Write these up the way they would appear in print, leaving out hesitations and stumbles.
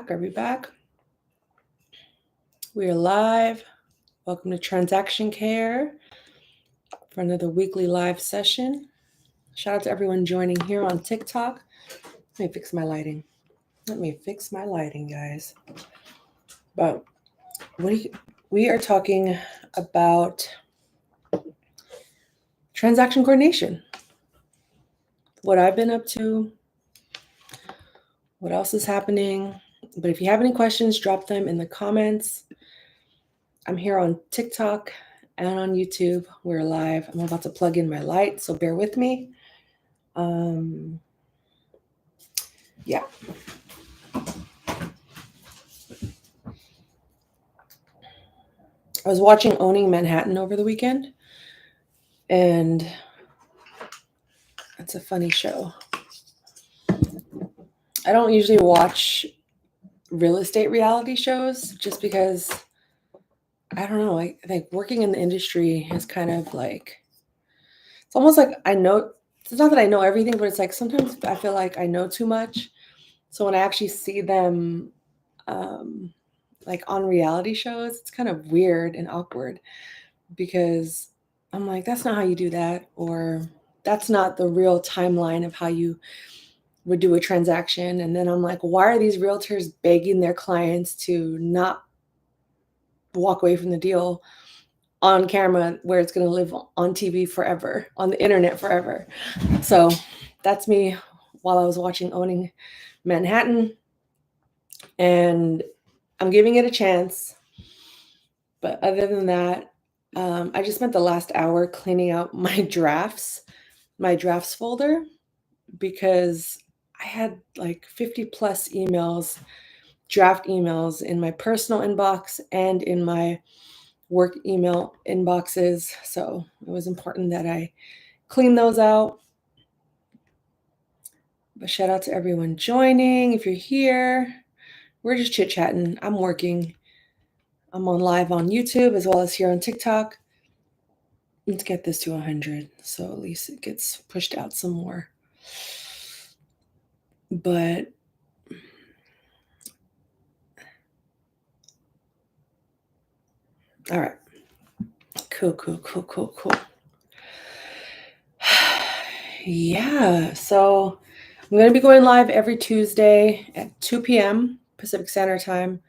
back. Are we back? We are live. Welcome to Transaction Care for another weekly live session. Shout out to everyone joining here on TikTok. Let me fix my lighting. Guys. But we are talking about transaction coordination. What I've been up to, what else is happening. But if you have any questions, drop them in the comments. I'm here on TikTok and on YouTube. We're live. I'm about to plug in my light, so bear with me. Yeah. I was watching Owning Manhattan over the weekend, and it's a funny show. I don't usually watch real estate reality shows just because, I don't know, I think working in the industry is kind of like, it's almost like I know, it's not that I know everything, but it's like sometimes I feel like I know too much. So when I actually see them like on reality shows, it's kind of weird and awkward because I'm like, that's not how you do that, or that's not the real timeline of how you would do a transaction. And then I'm like, why are these realtors begging their clients to not walk away from the deal on camera where it's going to live on TV forever, on the internet forever? So that's me while I was watching Owning Manhattan, and I'm giving it a chance. But other than that, I just spent the last hour cleaning out my drafts folder, because I had like 50 plus emails, draft emails in my personal inbox and in my work email inboxes. So it was important that I clean those out. But shout out to everyone joining. If you're here, we're just chit-chatting. I'm working. I'm on live on YouTube as well as here on TikTok. Let's get this to 100, so at least it gets pushed out some more. But all right. Cool. Yeah, so I'm going to be going live every Tuesday at 2 p.m. Pacific Standard Time.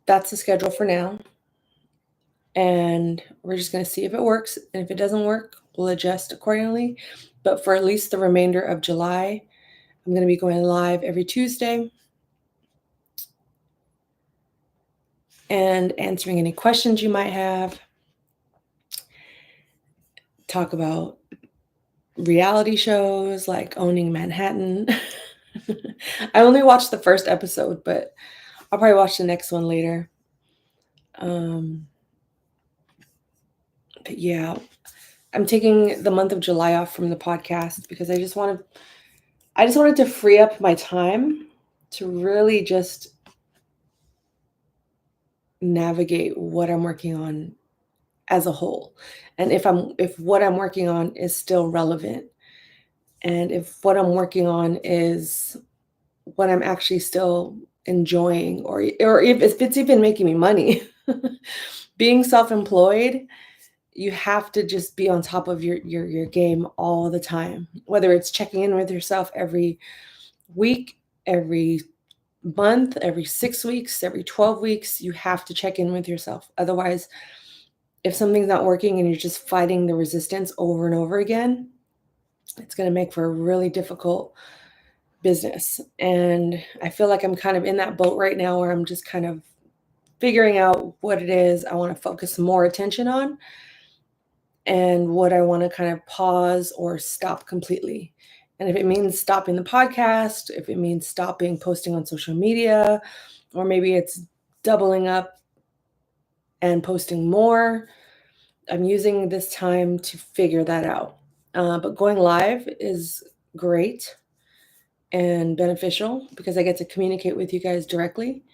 That's the schedule for now. And we're just going to see if it works. And if it doesn't work, we'll adjust accordingly. But for at least the remainder of July, I'm going to be going live every Tuesday and answering any questions you might have. Talk about reality shows like Owning Manhattan. I only watched the first episode, but I'll probably watch the next one later. But yeah, I'm taking the month of July off from the podcast because I just wanted to free up my time to really just navigate what I'm working on as a whole. And if what I'm working on is still relevant, and if what I'm working on is what I'm actually still enjoying, or if it's even making me money. Being self-employed, you have to just be on top of your game all the time, whether it's checking in with yourself every week, every month, every 6 weeks, every 12 weeks. You have to check in with yourself. Otherwise, if something's not working and you're just fighting the resistance over and over again, it's going to make for a really difficult business. And I feel like I'm kind of in that boat right now where I'm just kind of figuring out what it is I want to focus more attention on and what I want to kind of pause or stop completely. And if it means stopping the podcast, if it means stopping posting on social media, or maybe it's doubling up and posting more, I'm using this time to figure that out. But going live is great and beneficial because I get to communicate with you guys directly.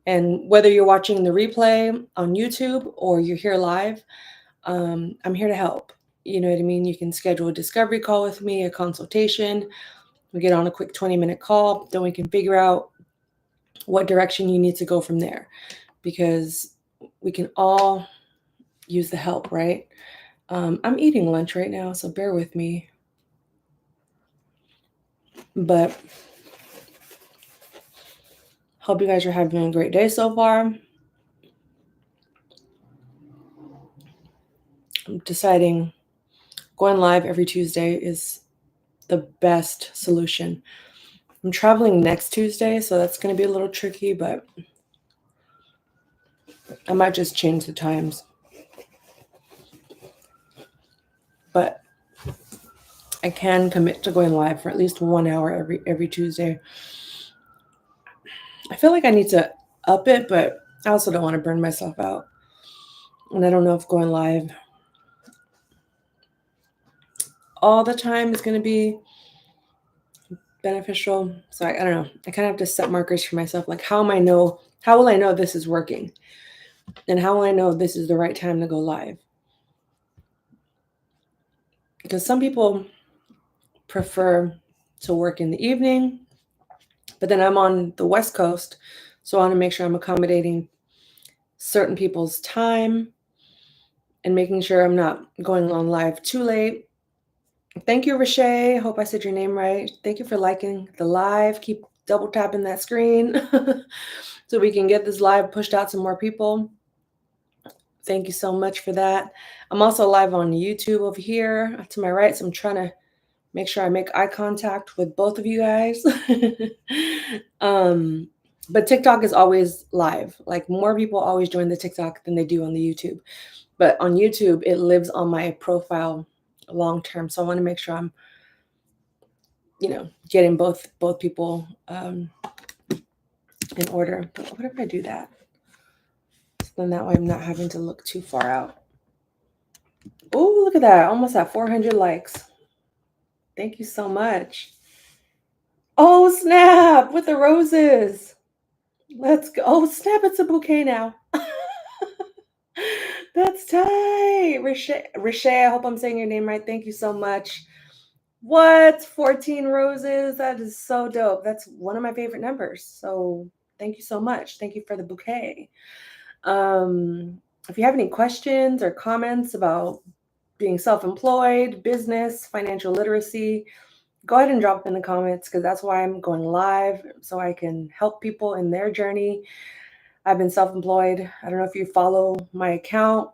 And whether you're watching the replay on YouTube or you're here live, I'm here to help. You know what I mean? You can schedule a discovery call with me, a consultation. We get on a quick 20-minute call, then we can figure out what direction you need to go from there, because we can all use the help, right? I'm eating lunch right now, so bear with me. But hope you guys are having a great day so far. I'm deciding going live every Tuesday is the best solution. I'm traveling next Tuesday, so that's going to be a little tricky, but I might just change the times. But I can commit to going live for at least 1 hour every Tuesday. I feel like I need to up it, but I also don't want to burn myself out. And I don't know if going live all the time is going to be beneficial. So I don't know. I kind of have to set markers for myself. Like, how will I know this is working? And how will I know this is the right time to go live? Because some people prefer to work in the evening, but then I'm on the West Coast, so I want to make sure I'm accommodating certain people's time and making sure I'm not going on live too late. Thank you, Rashay. Hope I said your name right. Thank you for liking the live. Keep double tapping that screen so we can get this live pushed out to more people. Thank you so much for that. I'm also live on YouTube over here to my right, so I'm trying to make sure I make eye contact with both of you guys. But TikTok is always live. Like, more people always join the TikTok than they do on the YouTube. But on YouTube, it lives on my profile long term. So I want to make sure I'm, getting both people in order. But what if I do that? So then that way I'm not having to look too far out. Oh, look at that. Almost at 400 likes. Thank you so much. Oh, snap, with the roses. Let's go. Oh, snap, it's a bouquet now. That's tight. Rishay, I hope I'm saying your name right. Thank you so much. What? 14 roses? That is so dope. That's one of my favorite numbers. So thank you so much. Thank you for the bouquet. If you have any questions or comments about being self-employed, business, financial literacy, go ahead and drop them in the comments, because that's why I'm going live, so I can help people in their journey. I've been self-employed. I don't know if you follow my account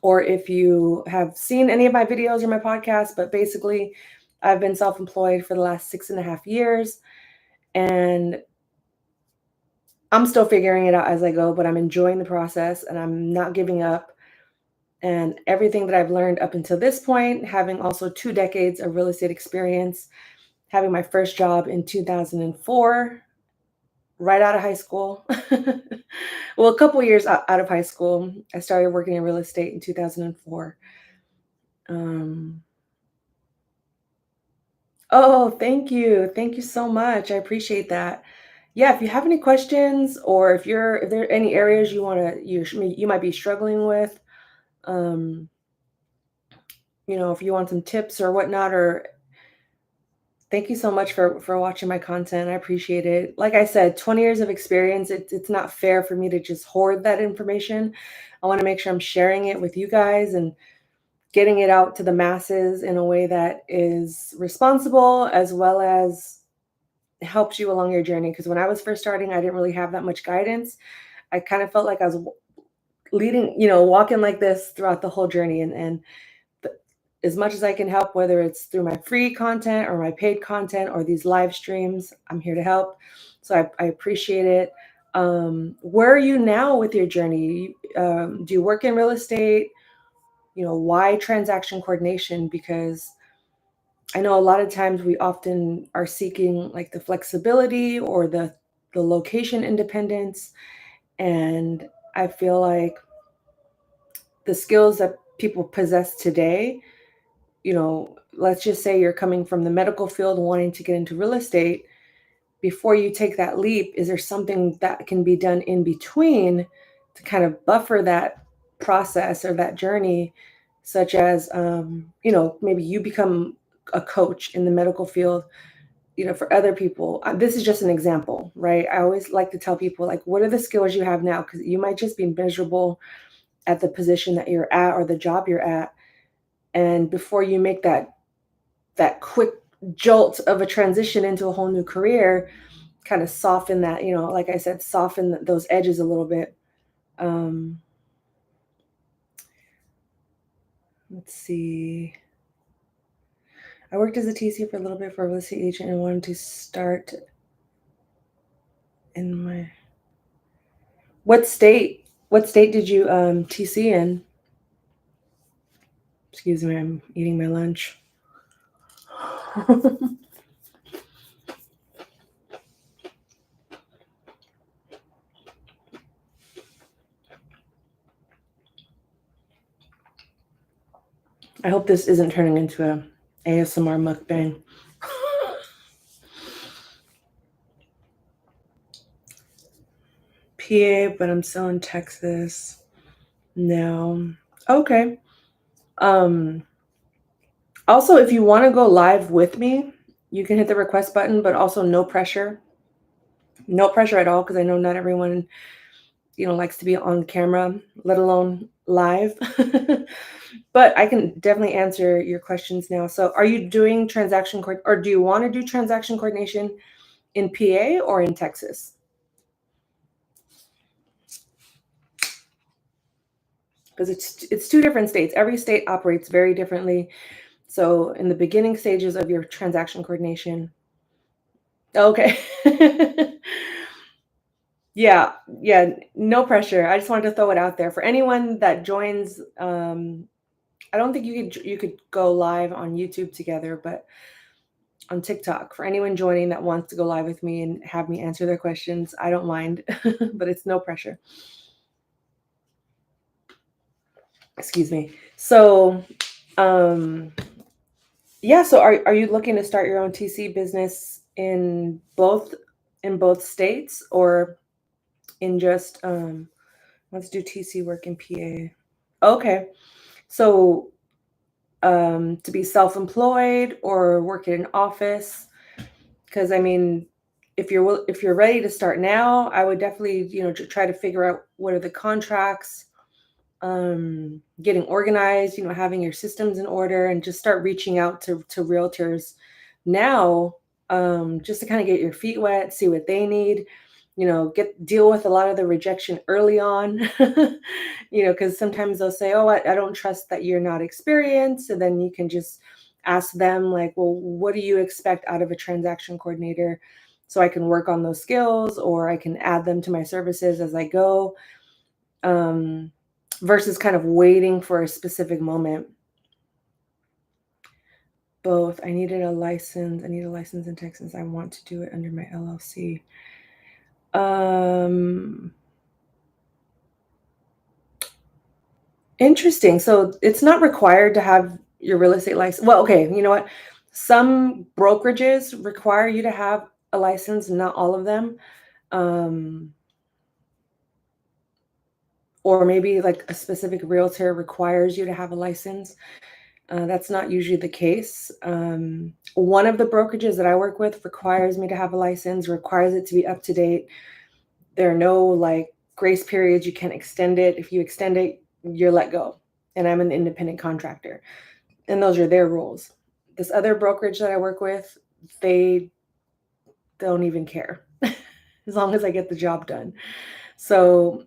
or if you have seen any of my videos or my podcast, but basically I've been self-employed for the last 6.5 years, and I'm still figuring it out as I go, but I'm enjoying the process and I'm not giving up. And everything that I've learned up until this point, having also 2 decades of real estate experience, having my first job in 2004, right out of high school. Well, a couple years out of high school, I started working in real estate in 2004. Oh, thank you. Thank you so much. I appreciate that. Yeah, if you have any questions, or if there are any areas you might be struggling with, um, if you want some tips or whatnot, or thank you so much for watching my content. I appreciate it. Like I said, 20 years of experience. It's not fair for me to just hoard that information. I want to make sure I'm sharing it with you guys and getting it out to the masses in a way that is responsible, as well as helps you along your journey. Because when I was first starting, I didn't really have that much guidance. I kind of felt like I was walking like this throughout the whole journey. And as much as I can help, whether it's through my free content or my paid content or these live streams, I'm here to help. So I appreciate it. Where are you now with your journey? Do you work in real estate? Why transaction coordination? Because I know a lot of times we often are seeking like the flexibility or the location independence. And I feel like the skills that people possess today, let's just say you're coming from the medical field wanting to get into real estate. Before you take that leap, is there something that can be done in between to kind of buffer that process or that journey, such as, maybe you become a coach in the medical field for other people, this is just an example, right? I always like to tell people, like, what are the skills you have now? Because you might just be miserable at the position that you're at or the job you're at. And before you make that quick jolt of a transition into a whole new career, kind of soften that, like I said, soften those edges a little bit. Um, let's see. I worked as a TC for a little bit for a real estate agent and wanted to start in my what state did you TC in? Excuse me, I'm eating my lunch. I hope this isn't turning into a ASMR mukbang. PA, but I'm still in Texas. No. Okay. Um Also, if you want to go live with me, you can hit the request button, but also no pressure. No pressure at all, because I know not everyone, likes to be on camera, let alone live. But I can definitely answer your questions now. So, are you doing or do you want to do transaction coordination in PA or in Texas? Because it's two different states. Every state operates very differently. So, in the beginning stages of your transaction coordination, okay. Yeah, yeah, no pressure. I just wanted to throw it out there for anyone that joins. I don't think you could go live on YouTube together, but on TikTok for anyone joining that wants to go live with me and have me answer their questions, I don't mind, but it's no pressure. Excuse me. So, um, yeah. So, are you looking to start your own TC business in both states, or in just let's do TC work in PA? Okay. So, to be self-employed or work in an office, because I mean, if you're ready to start now, I would definitely try to figure out what are the contracts, getting organized, having your systems in order, and just start reaching out to realtors now, just to kind of get your feet wet, see what they need, deal with a lot of the rejection early on. Because sometimes they'll say, oh, I don't trust that you're not experienced, and then you can just ask them, like, well, what do you expect out of a transaction coordinator, so I can work on those skills, or I can add them to my services as I go, um, versus kind of waiting for a specific moment. Both. I need a license in Texas. I want to do it under my LLC. Interesting. So it's not required to have your real estate license. Well, okay, you know what? Some brokerages require you to have a license, not all of them. Um, or maybe like a specific realtor requires you to have a license. That's not usually the case. One of the brokerages that I work with requires me to have a license, requires it to be up to date. There are no like grace periods. You can't extend it. If you extend it, you're let go. And I'm an independent contractor, and those are their rules. This other brokerage that I work with, they don't even care as long as I get the job done. So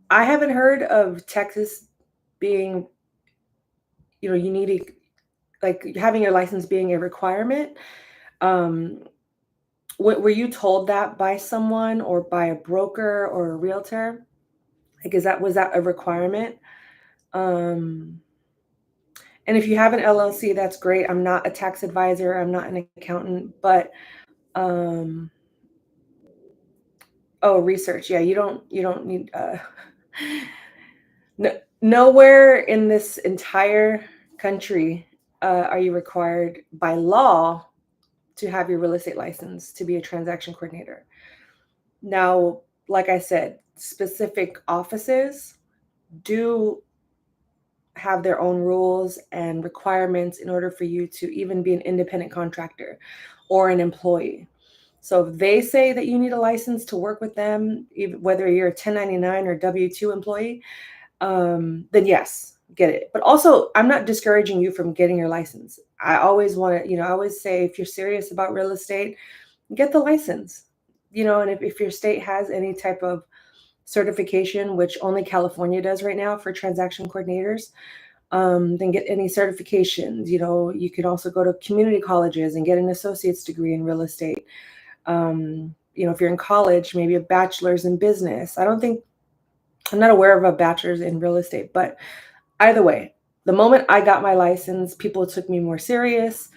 I haven't heard of Texas being, you need to, like, having your license being a requirement. Um, were you told that by someone or by a broker or a realtor? Like, was that a requirement? Um, and if you have an LLC, that's great. I'm not a tax advisor. I'm not an accountant, but um, oh, research. Yeah, you don't need no, nowhere in this entire country are you required by law to have your real estate license to be a transaction coordinator. Now, like I said, specific offices do have their own rules and requirements in order for you to even be an independent contractor, or an employee. So if they say that you need a license to work with them, even whether you're a 1099 or W-2 employee, then yes, get it. But also, I'm not discouraging you from getting your license. I always want to, I always say if you're serious about real estate, get the license. And if your state has any type of certification, which only California does right now for transaction coordinators, then get any certifications. You can also go to community colleges and get an associate's degree in real estate. If you're in college, maybe a bachelor's in business. I'm not aware of a bachelor's in real estate, but either way, the moment I got my license, people took me more serious.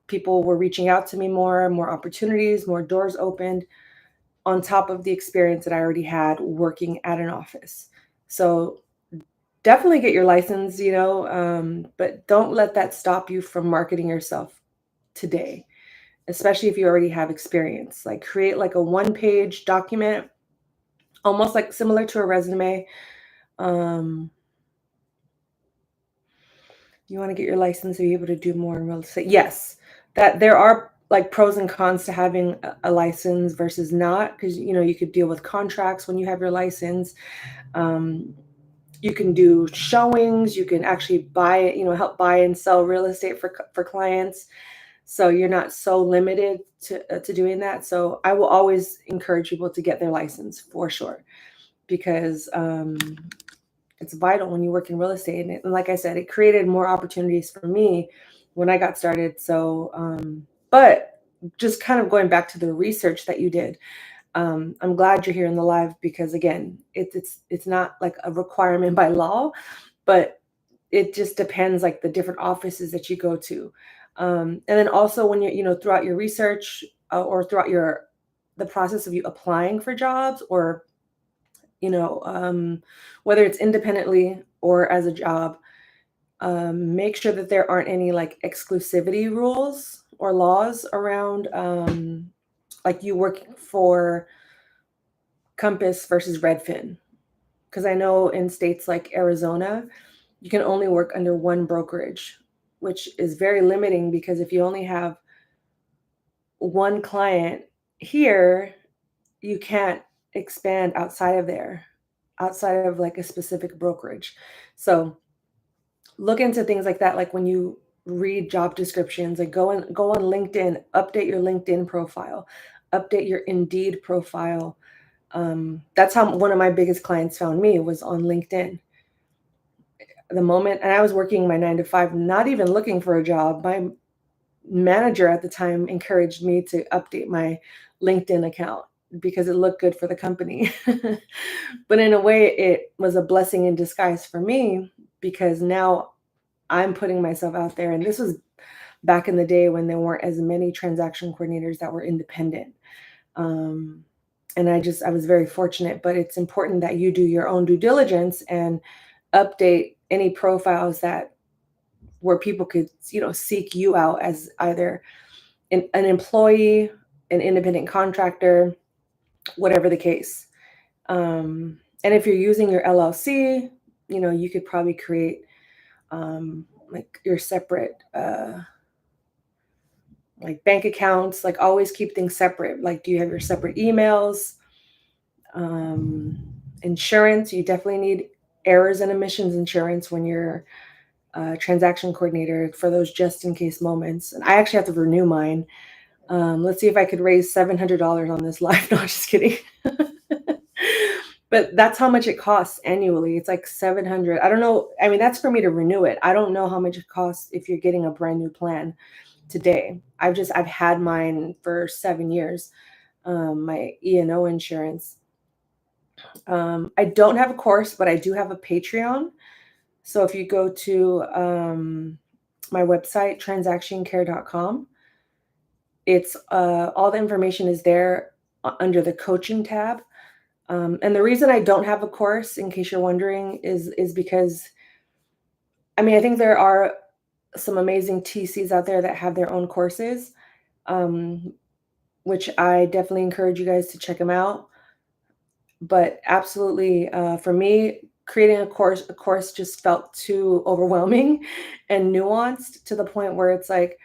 People were reaching out to me more opportunities, more doors opened on top of the experience that I already had working at an office. So definitely get your license, but don't let that stop you from marketing yourself today, especially if you already have experience. Like create like a one-page document, almost like similar to a resume. You want to get your license to be able to do more in real estate. Yes, that there are like pros and cons to having a license versus not, because you could deal with contracts when you have your license. You can do showings. You can actually buy, help buy and sell real estate for clients. So you're not so limited to doing that. So I will always encourage people to get their license for sure, because it's vital when you work in real estate. And like I said, it created more opportunities for me when I got started. So, but just kind of going back to the research that you did, I'm glad you're here in the live, because again, it's not like a requirement by law, but it just depends like the different offices that you go to. And then also when you're, throughout your research, or throughout the process of you applying for jobs, or whether it's independently or as a job, make sure that there aren't any like exclusivity rules or laws around, like you working for Compass versus Redfin. Because I know in states like Arizona, you can only work under one brokerage, which is very limiting, because if you only have one client here, you can't expand outside of like a specific brokerage. So look into things like that. Like when you read job descriptions, like go on LinkedIn, update your LinkedIn profile, update your Indeed profile. That's how one of my biggest clients found me, was on LinkedIn. The moment, and I was working my 9 to 5, not even looking for a job. My manager at the time encouraged me to update my LinkedIn account because it looked good for the company. But in a way, it was a blessing in disguise for me, because now I'm putting myself out there. And this was back in the day when there weren't as many transaction coordinators that were independent. And I was very fortunate. But it's important that you do your own due diligence and update any profiles where people could, seek you out as either an employee, an independent contractor, whatever the case. And if you're using your LLC, you could probably create like your separate like bank accounts. Like always keep things separate. Like, do you have your separate emails? Insurance, you definitely need errors and omissions insurance when you're a transaction coordinator, for those just in case moments. And I actually have to renew mine. Let's see if I could raise $700 on this live. No, just kidding. But that's how much it costs annually. It's like 700. I don't know. I mean, that's for me to renew it. I don't know how much it costs if you're getting a brand new plan today. I've had mine for 7 years, my E&O insurance. I don't have a course, but I do have a Patreon. So if you go to my website, transactioncare.com, it's all the information is there under the coaching tab. And the reason I don't have a course, in case you're wondering, is because, I mean, I think there are some amazing TCs out there that have their own courses, which I definitely encourage you guys to check them out. But absolutely, for me, creating a course just felt too overwhelming and nuanced, to the point where it's like,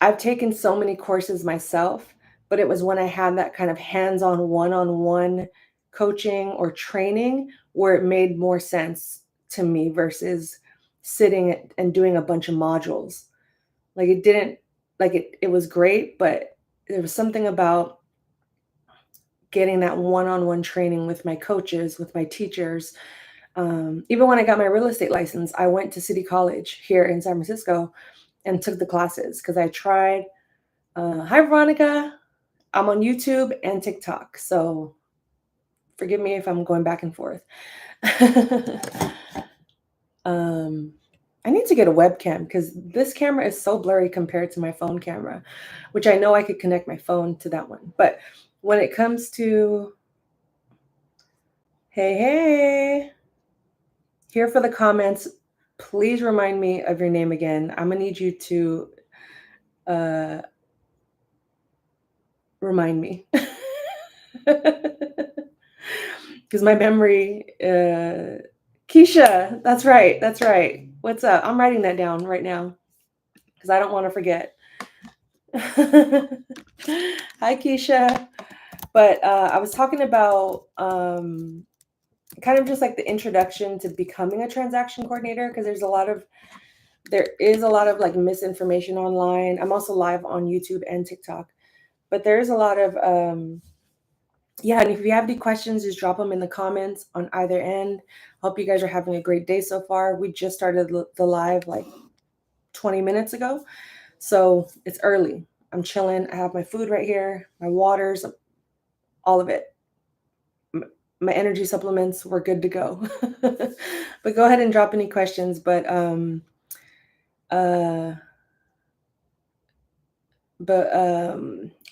I've taken so many courses myself, but it was when I had that kind of hands-on, one-on-one coaching or training where it made more sense to me versus sitting and doing a bunch of modules. Like it didn't like it was great, but there was something about getting that one-on-one training with my coaches, with my teachers. Even when I got my real estate license, I went to City College here in San Francisco and took the classes because I tried. Hi, Veronica. I'm on YouTube and TikTok, so forgive me if I'm going back and forth. I need to get a webcam because this camera is so blurry compared to my phone camera, which I know I could connect my phone to that one. But when it comes to, hey, here for the comments, please remind me of your name again. I'm going to need you to remind me. Because my memory, Keisha, that's right. That's right. What's up? I'm writing that down right now because I don't want to forget. Hi, Keisha. But I was talking about kind of just like the introduction to becoming a transaction coordinator because there is a lot of like misinformation online. I'm also live on YouTube and TikTok, but there's a lot of yeah, and if you have any questions, just drop them in the comments on either end. Hope you guys are having a great day so far. We just started the live like 20 minutes ago, so it's early. I'm chilling. I have my food right here, my waters, all of it. My energy supplements, we're good to go. But go ahead and drop any questions. But I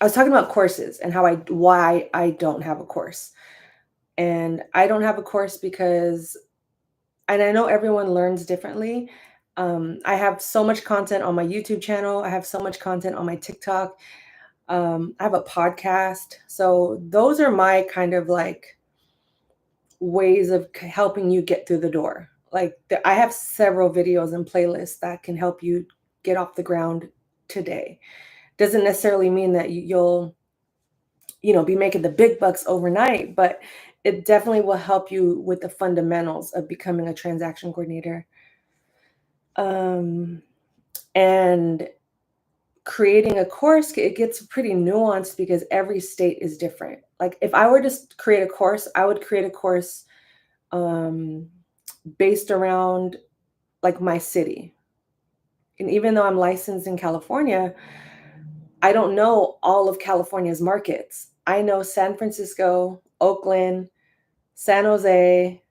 was talking about courses and why I don't have a course. And I don't have a course because, and I know everyone learns differently. I have so much content on my YouTube channel. I have so much content on my TikTok. I have a podcast. So those are my kind of like ways of helping you get through the door. Like I have several videos and playlists that can help you get off the ground today. Doesn't necessarily mean that you'll be making the big bucks overnight, but it definitely will help you with the fundamentals of becoming a transaction coordinator. And creating a course, it gets pretty nuanced because every state is different. Like if I were to create a course, I would create a course based around like my city. And even though I'm licensed in California, I don't know all of California's markets. I know San Francisco, Oakland, San Jose,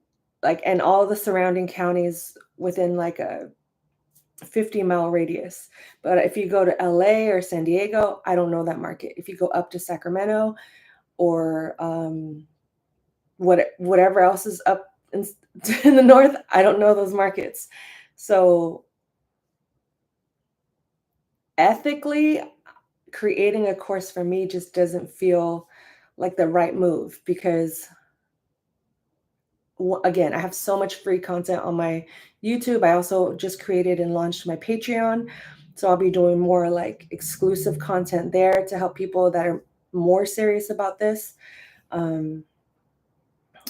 like, and all the surrounding counties within like a 50-mile radius. But if you go to LA or San Diego, I don't know that market. If you go up to Sacramento or whatever else is up in the north, I don't know those markets. So ethically, creating a course for me just doesn't feel like the right move because again, I have so much free content on my YouTube. I also just created and launched my Patreon. So I'll be doing more like exclusive content there to help people that are more serious about this.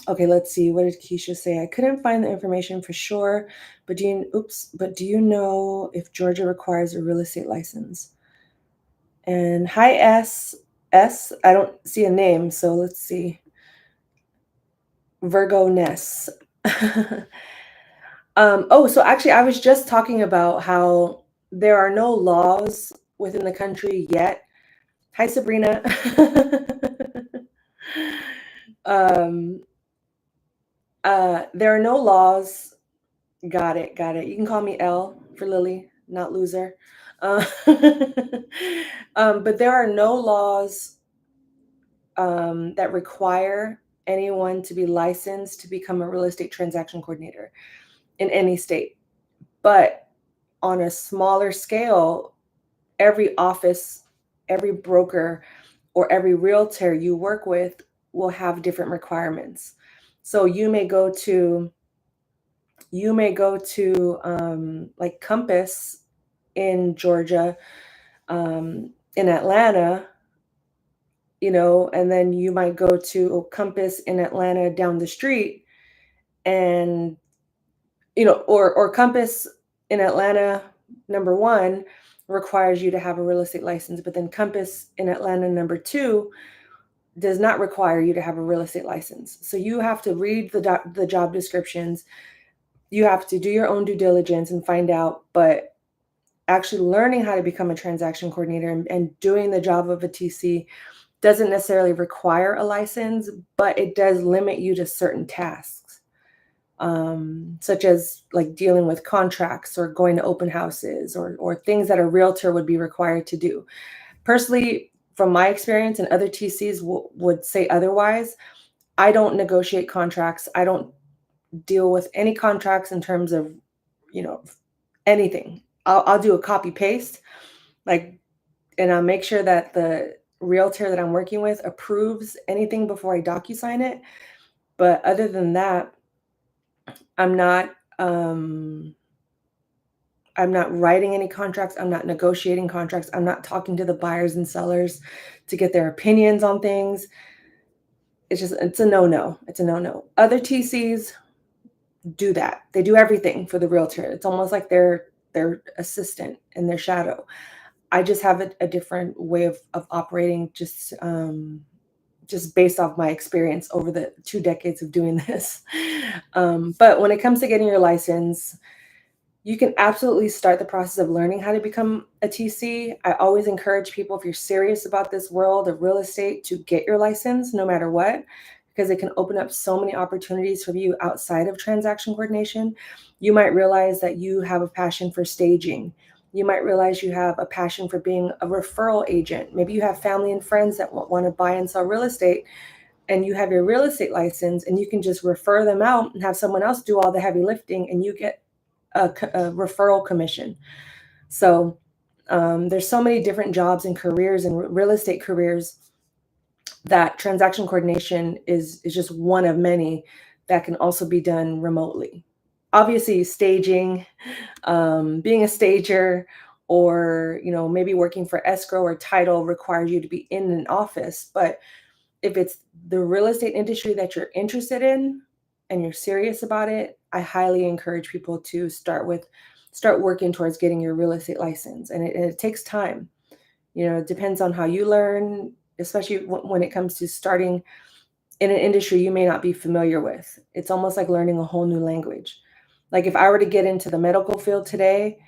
Okay, let's see. What did Keisha say? I couldn't find the information for sure, but do you know if Georgia requires a real estate license? And hi S. I don't see a name, so let's see. Virgo Ness. So actually I was just talking about how there are no laws within the country yet. Hi, Sabrina. There are no laws. Got it. You can call me L for Lily, not loser. But there are no laws that require anyone to be licensed to become a real estate transaction coordinator in any state. But on a smaller scale, every office, every broker, or every realtor you work with will have different requirements. So you may go to like Compass in Georgia, in Atlanta, and then you might go to Compass in Atlanta down the street, and or Compass in Atlanta, number one, requires you to have a real estate license, but then Compass in Atlanta, number two, does not require you to have a real estate license. So you have to read the job descriptions. You have to do your own due diligence and find out, but actually learning how to become a transaction coordinator and doing the job of a TC doesn't necessarily require a license, but it does limit you to certain tasks, such as like dealing with contracts or going to open houses or things that a realtor would be required to do. Personally, from my experience, and other TCs would say otherwise, I don't negotiate contracts. I don't deal with any contracts in terms of, you know, anything. I'll do a copy paste, like, and I'll make sure that the realtor that I'm working with approves anything before I DocuSign it. But other than that, I'm not um I'm not writing any contracts. I'm not negotiating contracts. I'm not talking to the buyers and sellers to get their opinions on things. It's a no-no. It's a no-no. Other TCs do that. They do everything for the realtor. It's almost like they're their assistant and their shadow. I just have a different way of operating, just based off my experience over the 2 decades of doing this. But when it comes to getting your license, you can absolutely start the process of learning how to become a TC. I always encourage people, if you're serious about this world of real estate, to get your license no matter what, because it can open up so many opportunities for you outside of transaction coordination. You might realize that you have a passion for staging. You might realize you have a passion for being a referral agent. Maybe you have family and friends that want to buy and sell real estate, and you have your real estate license, and you can just refer them out and have someone else do all the heavy lifting, and you get a referral commission. So there's so many different jobs and careers and real estate careers that transaction coordination is just one of many that can also be done remotely. Obviously, staging, being a stager, or maybe working for escrow or title requires you to be in an office. But if it's the real estate industry that you're interested in and you're serious about it, I highly encourage people to start working towards getting your real estate license. And it takes time. It depends on how you learn, especially when it comes to starting in an industry you may not be familiar with. It's almost like learning a whole new language. Like if I were to get into the medical field today,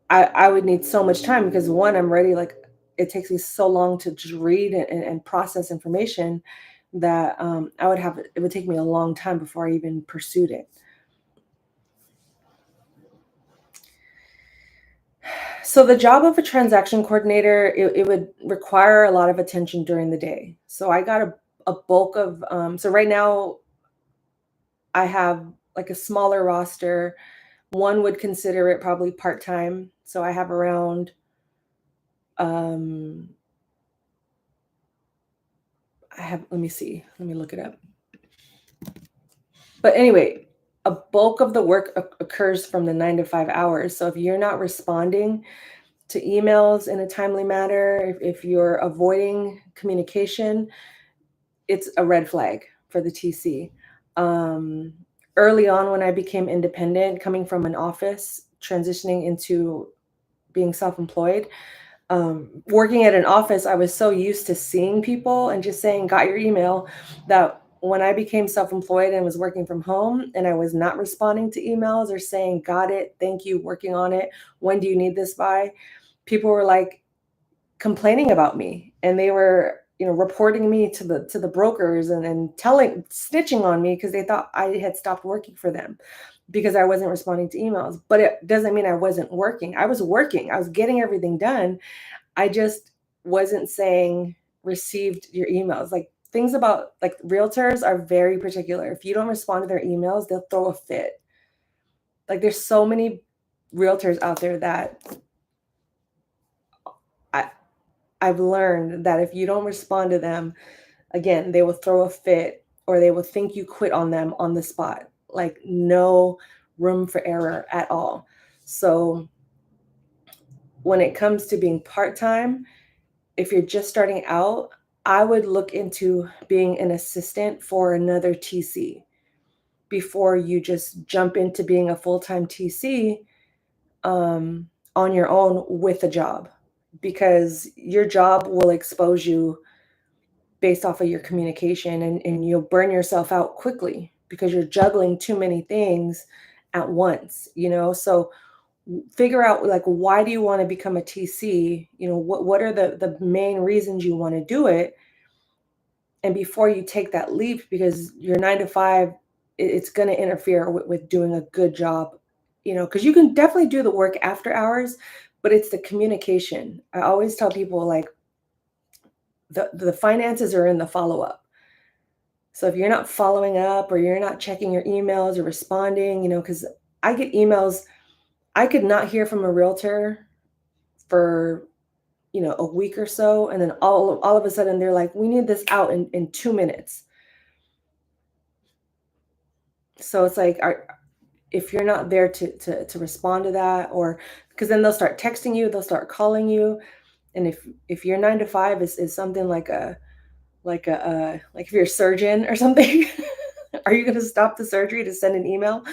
I would need so much time because one, I'm ready, like it takes me so long to just read and process information that it would take me a long time before I even pursued it. So the job of a transaction coordinator, it would require a lot of attention during the day. So I got a bulk of, so right now I have like a smaller roster. One would consider it probably part-time. So I have around, um, let me see, let me look it up. But anyway, a bulk of the work occurs from the 9 to 5 hours. So if you're not responding to emails in a timely manner, if you're avoiding communication, it's a red flag for the TC. Um, Early on, when I became independent, coming from an office, transitioning into being self-employed, working at an office, I was so used to seeing people and just saying, got your email, that when I became self-employed and was working from home and I was not responding to emails or saying, got it, thank you, working on it, when do you need this by? People were like complaining about me, and they were, reporting me to the brokers and snitching on me because they thought I had stopped working for them because I wasn't responding to emails. But it doesn't mean I wasn't working. I was working. I was getting everything done. I just wasn't saying received your emails. Like things about like realtors are very particular. If you don't respond to their emails, they'll throw a fit. Like there's so many realtors out there that I I've learned that if you don't respond to them, again, they will throw a fit or they will think you quit on them on the spot. Like no room for error at all. So when it comes to being part-time, if you're just starting out, I would look into being an assistant for another TC before you just jump into being a full-time TC on your own with a job, because your job will expose you based off of your communication, and you'll burn yourself out quickly because you're juggling too many things at once, so figure out, like, why do you want to become a TC? What are the main reasons you want to do it? And before you take that leap, because your 9 to 5, it's going to interfere with doing a good job, because you can definitely do the work after hours, but it's the communication. I always tell people, like, the finances are in the follow-up. So if you're not following up, or you're not checking your emails or responding, because I get emails, I could not hear from a realtor for a week or so, and then all of a sudden they're like, we need this out in 2 minutes. So it's like, if you're not there to respond to that, or because then they'll start texting you, they'll start calling you. And if your 9 to 5 is something like if you're a surgeon or something, are you going to stop the surgery to send an email?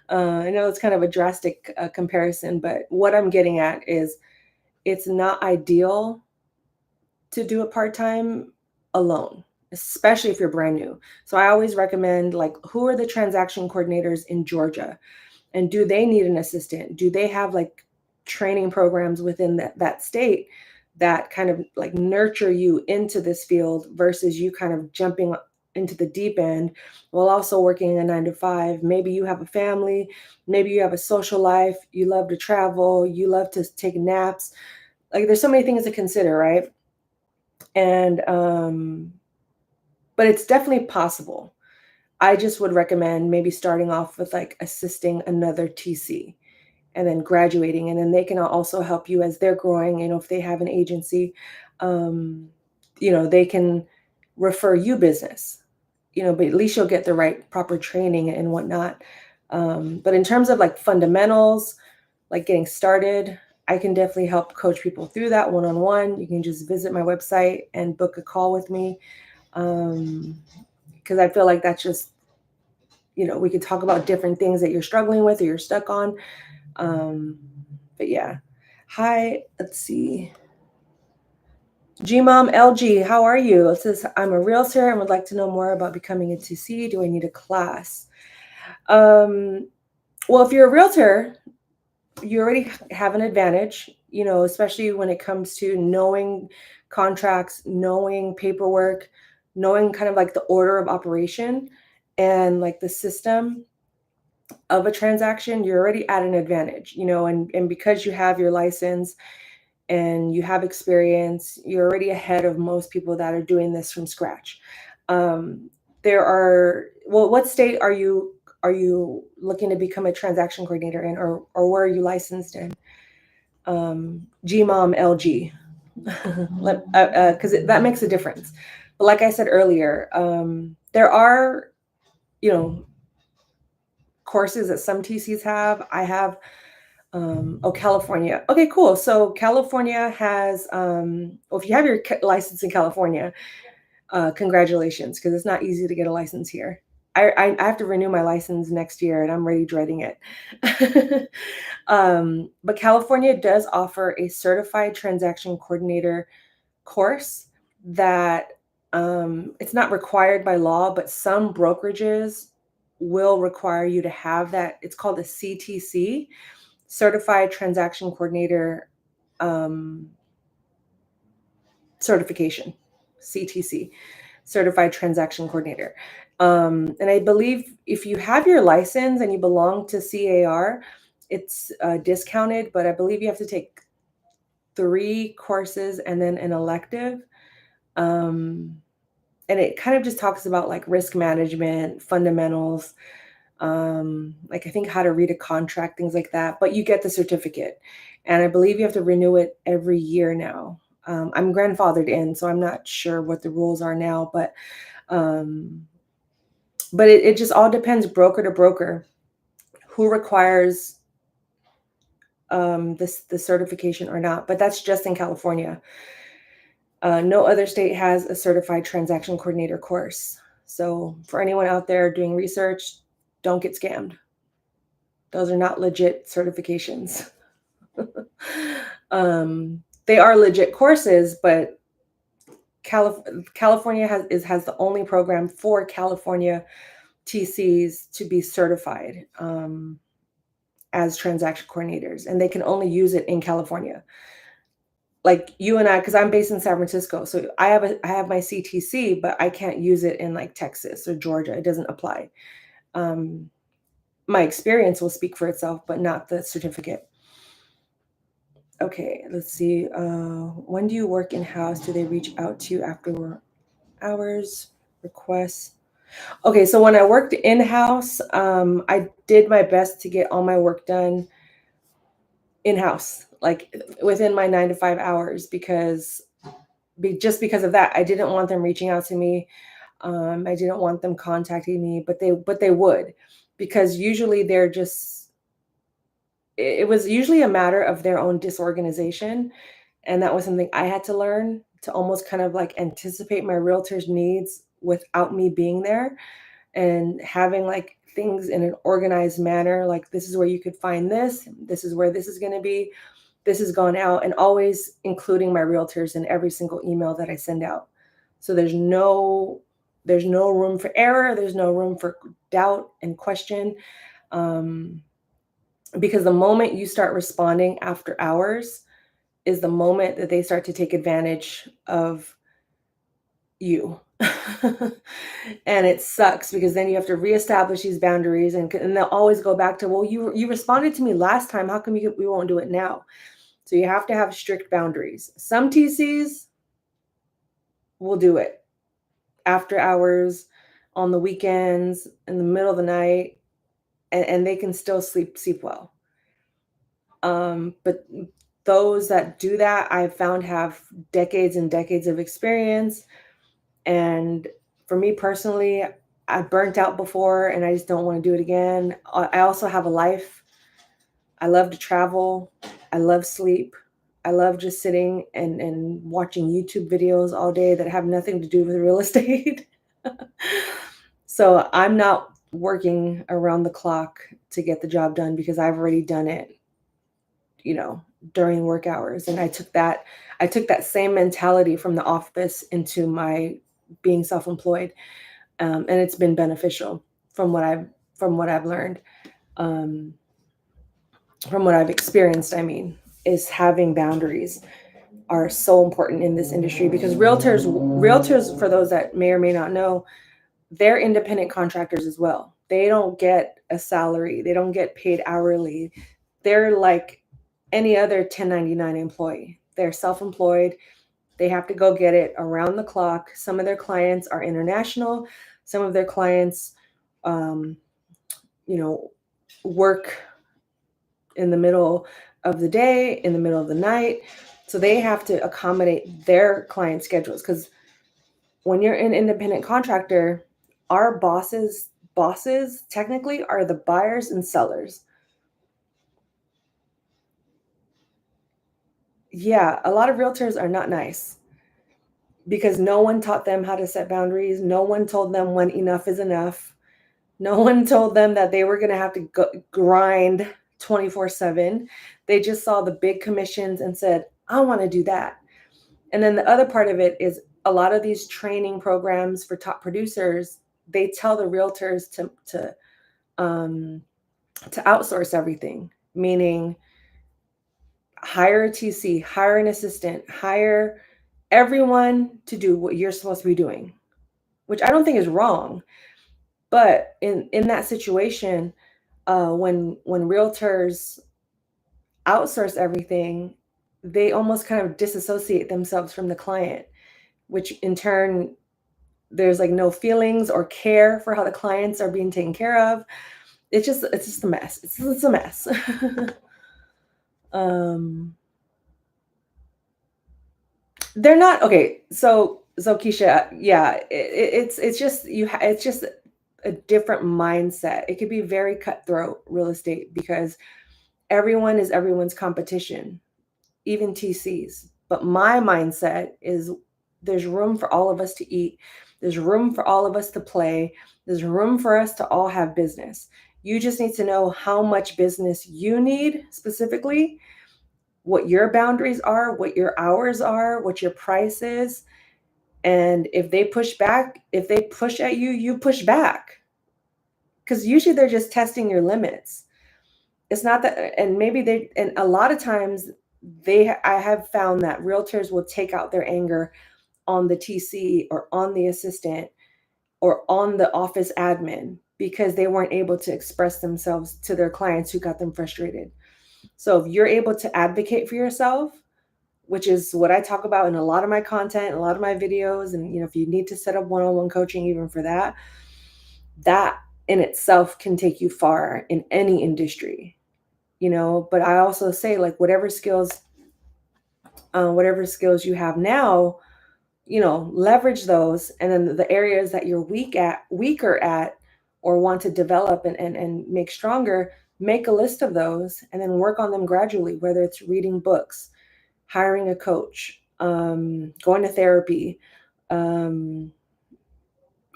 I know it's kind of a drastic comparison, but what I'm getting at is, it's not ideal to do it part-time alone, especially if you're brand new. So I always recommend, like, who are the transaction coordinators in Georgia? And do they need an assistant? Do they have, like, training programs within that state that kind of, like, nurture you into this field, versus you kind of jumping into the deep end while also working a 9 to 5? Maybe you have a family, maybe you have a social life, you love to travel, you love to take naps. Like, there's so many things to consider, right? And but it's definitely possible. I just would recommend maybe starting off with, like, assisting another TC, and then graduating, and then they can also help you as they're growing. If they have an agency, um, they can refer you business, but at least you'll get the right proper training and whatnot. But in terms of, like, fundamentals, like getting started, I can definitely help coach people through that one-on-one. You can just visit my website and book a call with me. Because I feel like that's just, we could talk about different things that you're struggling with or you're stuck on. But yeah. Hi, let's see. Gmom LG, how are you? It says, I'm a realtor and would like to know more about becoming a TC. Do I need a class? Well, if you're a realtor, you already have an advantage, especially when it comes to knowing contracts, knowing paperwork, knowing kind of like the order of operation and, like, the system of a transaction. You're already at an advantage, and because you have your license and you have experience, you're already ahead of most people that are doing this from scratch. Um, what state are you looking to become a transaction coordinator in, or where are you licensed in? GMOM LG, because that makes a difference. But like I said earlier, there are, you know, courses that some TCs have. I have, California. Okay, cool. So California has, well, if you have your license in California, congratulations, because it's not easy to get a license here. I have to renew my license next year, and I'm already dreading it. But California does offer a certified transaction coordinator course that, it's not required by law, but some brokerages will require you to have that. It's called a CTC, Certified Transaction Coordinator, um, certification, CTC, Certified Transaction Coordinator. And I believe if you have your license and you belong to CAR, it's discounted, but I believe you have to take 3 courses and then an elective. Um, and it kind of just talks about, like, risk management, fundamentals, like, I think how to read a contract, things like that. But you get the certificate, and I believe you have to renew it every year now. I'm grandfathered in, so I'm not sure what the rules are now, um, but it just all depends broker to broker who requires the certification or not, but that's just in California. No other state has a certified transaction coordinator course. So for anyone out there doing research, don't get scammed. Those are not legit certifications. They are legit courses, but California has the only program for California TCs to be certified as transaction coordinators, and they can only use it in California. Like you and I, because I'm based in San Francisco, so I have my CTC, but I can't use it in like Texas or Georgia. It doesn't apply. My experience will speak for itself, but not the certificate. Okay, let's see. When do you work in-house? Do they reach out to you after hours, requests? Okay, so when I worked in-house, I did my best to get all my work done in-house, like within my 9 to 5 hours, because just because of that, I didn't want them reaching out to me. I didn't want them contacting me, but they would, because usually they're just, it was usually a matter of their own disorganization. And that was something I had to learn, to almost kind of like anticipate my realtor's needs without me being there, and having like things in an organized manner. Like, this is where you could find this is where this is going to be, this is going out, and always including my realtors in every single email that I send out. So there's no room for error. There's no room for doubt and question. Because the moment you start responding after hours is the moment that they start to take advantage of you. And it sucks, because then you have to reestablish these boundaries, and they'll always go back to, well, you responded to me last time, how come we won't do it now? So you have to have strict boundaries. Some TCs will do it after hours, on the weekends, in the middle of the night, and they can still sleep well. But those that do that, I've found, have decades and decades of experience. And for me personally, I burnt out before, and I just don't want to do it again. I also have a life. I love to travel. I love sleep. I love just sitting and watching YouTube videos all day that have nothing to do with real estate. So I'm not working around the clock to get the job done, because I've already done it, during work hours. And I took that same mentality from the office into my being self-employed. And it's been beneficial from what I've learned, from what I've experienced. I mean, is having boundaries are so important in this industry, because realtors, for those that may or may not know, they're independent contractors as well. They don't get a salary. They don't get paid hourly. They're like any other 1099 employee. They're self-employed. They have to go get it around the clock. Some of their clients are international. Some of their clients, work in the middle of the day, in the middle of the night. So they have to accommodate their client schedules, because when you're an independent contractor, our bosses technically are the buyers and sellers. Yeah, a lot of realtors are not nice, because no one taught them how to set boundaries. No one told them when enough is enough. No one told them that they were going to have to grind 24/7. They just saw the big commissions and said, I want to do that. And then the other part of it is, a lot of these training programs for top producers, they tell the realtors to outsource everything, meaning hire a TC, hire an assistant, hire everyone to do what you're supposed to be doing, which I don't think is wrong. But in that situation, when realtors outsource everything, they almost kind of disassociate themselves from the client, which in turn, there's like no feelings or care for how the clients are being taken care of. It's just a mess. It's a mess. They're not okay. So Keisha, yeah, it's just it's just a different mindset. It could be very cutthroat real estate, because everyone is everyone's competition, even TCs. But my mindset is there's room for all of us to eat. There's room for all of us to play. There's room for us to all have business. You just need to know how much business you need specifically, what your boundaries are, what your hours are, what your price is. And if they push back, if they push at you, you push back. Because usually they're just testing your limits. It's not that, and maybe they, and a lot of times I have found that realtors will take out their anger on the TC or on the assistant or on the office admin because they weren't able to express themselves to their clients who got them frustrated. So if you're able to advocate for yourself, which is what I talk about in a lot of my content, a lot of my videos, and if you need to set up one-on-one coaching even for that, that in itself can take you far in any industry. But I also say, like, whatever skills you have now, leverage those, and then the areas that you're weaker at, or want to develop and make stronger, make a list of those and then work on them gradually, whether it's reading books, hiring a coach, going to therapy, um,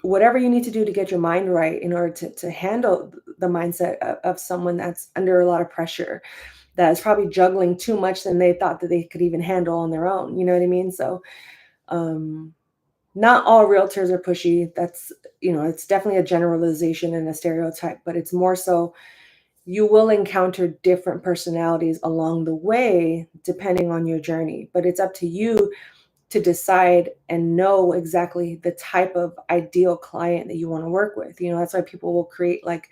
whatever you need to do to get your mind right in order to handle the mindset of someone that's under a lot of pressure, that is probably juggling too much than they thought that they could even handle on their own. You know what I mean? So not all realtors are pushy. That's, it's definitely a generalization and a stereotype, but it's more so you will encounter different personalities along the way depending on your journey, but it's up to you to decide and know exactly the type of ideal client that you want to work with. That's why people will create like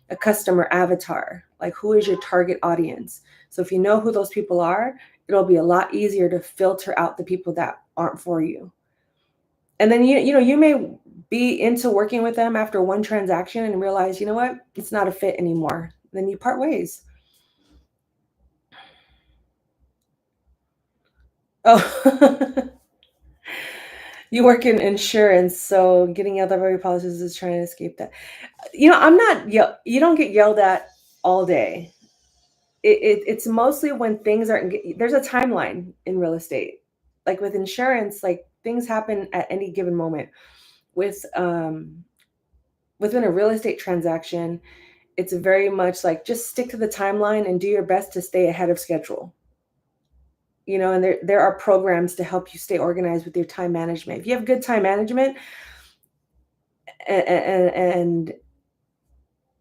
a customer avatar, like who is your target audience. So if you know who those people are, it'll be a lot easier to filter out the people that aren't for you. And then you may be into working with them after one transaction and realize, you know what, it's not a fit anymore. Then you part ways. Oh, you work in insurance, so getting yelled at by your policies is trying to escape that. I'm not you don't get yelled at all day. It's mostly when things aren't there's a timeline in real estate. Like with insurance, like things happen at any given moment. With within a real estate transaction, it's very much like just stick to the timeline and do your best to stay ahead of schedule. And there are programs to help you stay organized with your time management. If you have good time management, and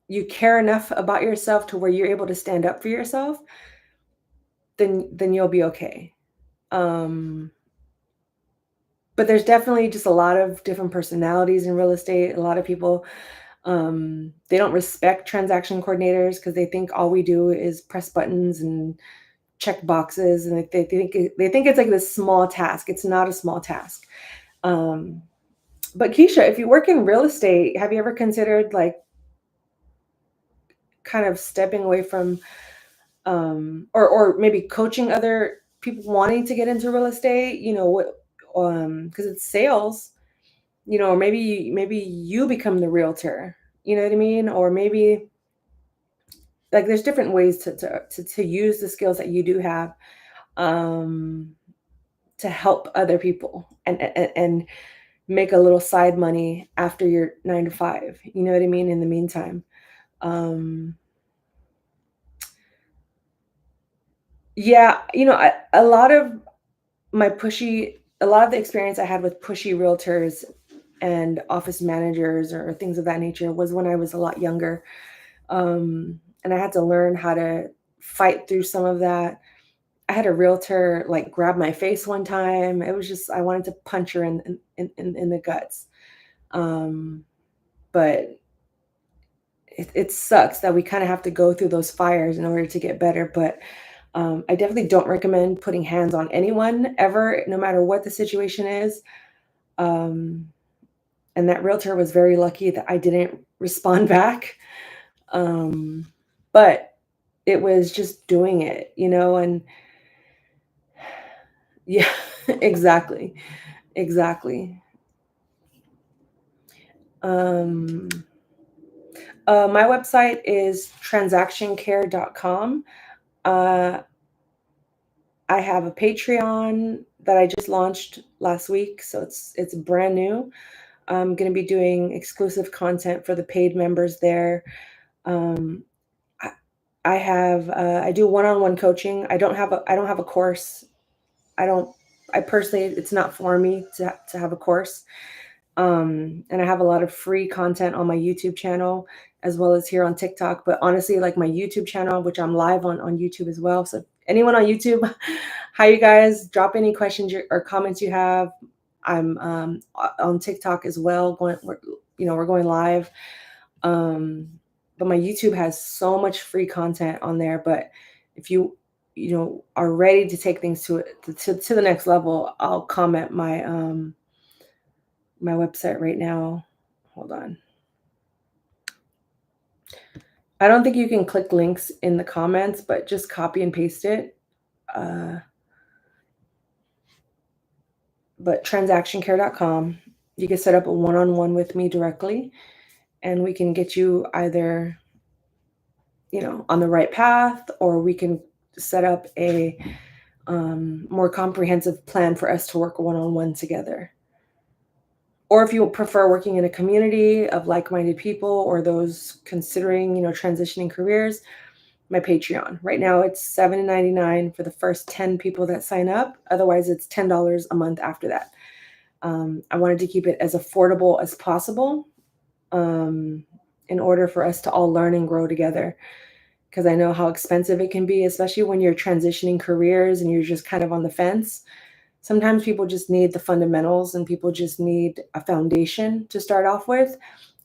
you care enough about yourself to where you're able to stand up for yourself, then you'll be okay. Um, but there's definitely just a lot of different personalities in real estate. A lot of people, they don't respect transaction coordinators because they think all we do is press buttons and check boxes, and they think it's like this small task. It's not a small task. But Keisha, if you work in real estate, have you ever considered like kind of stepping away from or maybe coaching other people wanting to get into real estate, what because it's sales, or maybe you become the realtor, you know what I mean? Or maybe like there's different ways to use the skills that you do have um to help other people and make a little side money after your 9 to 5, you know what I mean, in the meantime. um yeah, a lot of the experience I had with pushy realtors and office managers or things of that nature was when I was a lot younger. And I had to learn how to fight through some of that. I had a realtor like grab my face one time. It was just, I wanted to punch her in the guts. Um, but it sucks that we kind of have to go through those fires in order to get better. But I definitely don't recommend putting hands on anyone ever, no matter what the situation is. Um, and that realtor was very lucky that I didn't respond back. Um, but it was just doing it, and yeah, exactly, exactly. Um, my website is transactioncare.com. Uh, I have a Patreon that I just launched last week, so it's brand new. I'm gonna be doing exclusive content for the paid members there. Um, I, I have I do one-on-one coaching. I don't have a course. I don't I personally it's not for me to have a course. And I have a lot of free content on my YouTube channel as well as here on TikTok. But honestly, like my YouTube channel, which I'm live on YouTube as well. So anyone on YouTube, hi you guys, drop any questions or comments you have. I'm on TikTok as well. We're going live. Um, but my YouTube has so much free content on there. But if you are ready to take things to the next level, I'll comment my website right now. Hold on. I don't think you can click links in the comments, but just copy and paste it. Uh, but transactioncare.com, you can set up a one-on-one with me directly, and we can get you either, on the right path, or we can set up a more comprehensive plan for us to work one-on-one together. Or if you prefer working in a community of like-minded people or those considering, transitioning careers, my Patreon. Right now it's $7.99 for the first 10 people that sign up. Otherwise, it's $10 a month after that. I wanted to keep it as affordable as possible in order for us to all learn and grow together. Because I know how expensive it can be, especially when you're transitioning careers and you're just kind of on the fence. Sometimes people just need the fundamentals and people just need a foundation to start off with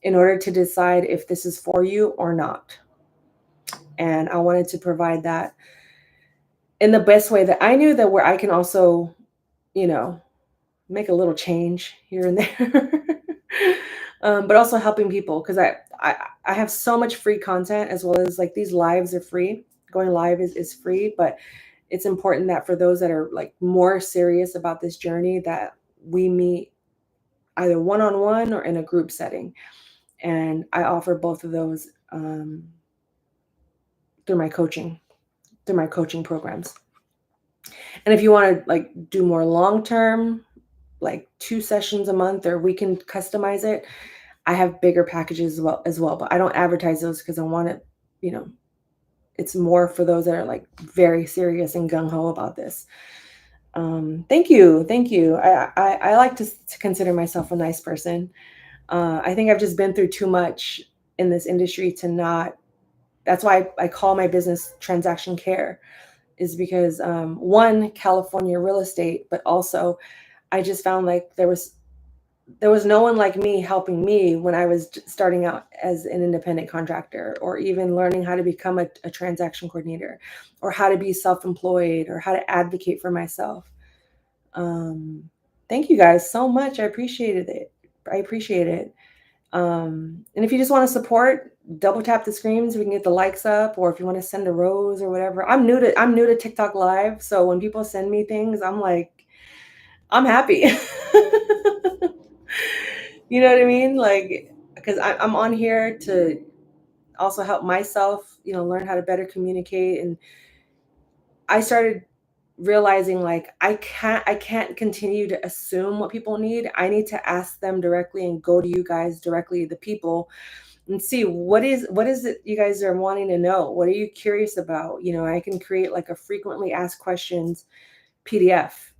in order to decide if this is for you or not. And I wanted to provide that in the best way that I knew, that where I can also, you know, make a little change here and there. But also helping people, because I have so much free content, as well as like these lives are free. Going live is free, but it's important that for those that are like more serious about this journey, that we meet either one-on-one or in a group setting. And I offer both of those through my coaching programs. And if you want to like do more long term, like 2 sessions a month, or we can customize it, I have bigger packages as well. But I don't advertise those because I want it, you know, it's more for those that are like very serious and gung ho about this. Thank you, thank you. I like to consider myself a nice person. I think I've just been through too much in this industry to not. That's why I call my business Transaction Care, is because one, California real estate, but also I just found like there was no one like me helping me when I was starting out as an independent contractor, or even learning how to become a transaction coordinator, or how to be self-employed, or how to advocate for myself. Thank you guys so much. I appreciated it. I appreciate it. And if you just want to support, double tap the screen so we can get the likes up, or if you want to send a rose or whatever. I'm new to TikTok live, so when people send me things, I'm like, I'm happy. You know what I mean? Like, because I'm on here to also help myself, learn how to better communicate. And I started realizing like I can't continue to assume what people need. I need to ask them directly and go to you guys directly, the people, and see what is it you guys are wanting to know. What are you curious about? I can create like a frequently asked questions PDF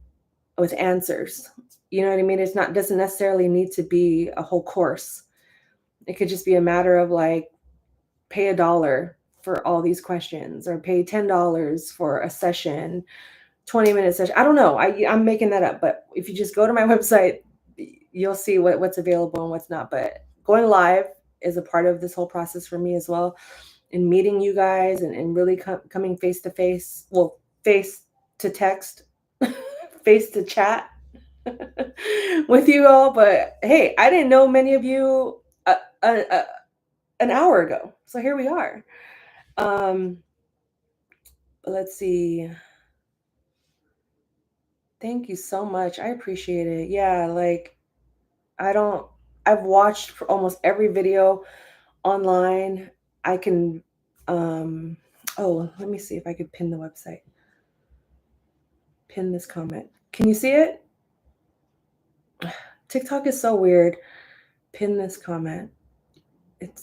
with answers. You know what I mean? It's not doesn't necessarily need to be a whole course. It could just be a matter of like, pay $1 for all these questions, or pay $10 for a session, 20-minute session. I don't know. I'm making that up, but if you just go to my website, you'll see what's available and what's not. But going live is a part of this whole process for me as well, and meeting you guys, and really coming face to face, well, face to text, face to chat with you all. But hey, I didn't know many of you an hour ago, so here we are. Um, let's see. Thank you so much. I appreciate it. Yeah, like I don't I've watched for almost every video online. I can um Oh, let me see if I could pin the website. Pin this comment. Can you see it? TikTok is so weird. Pin this comment. It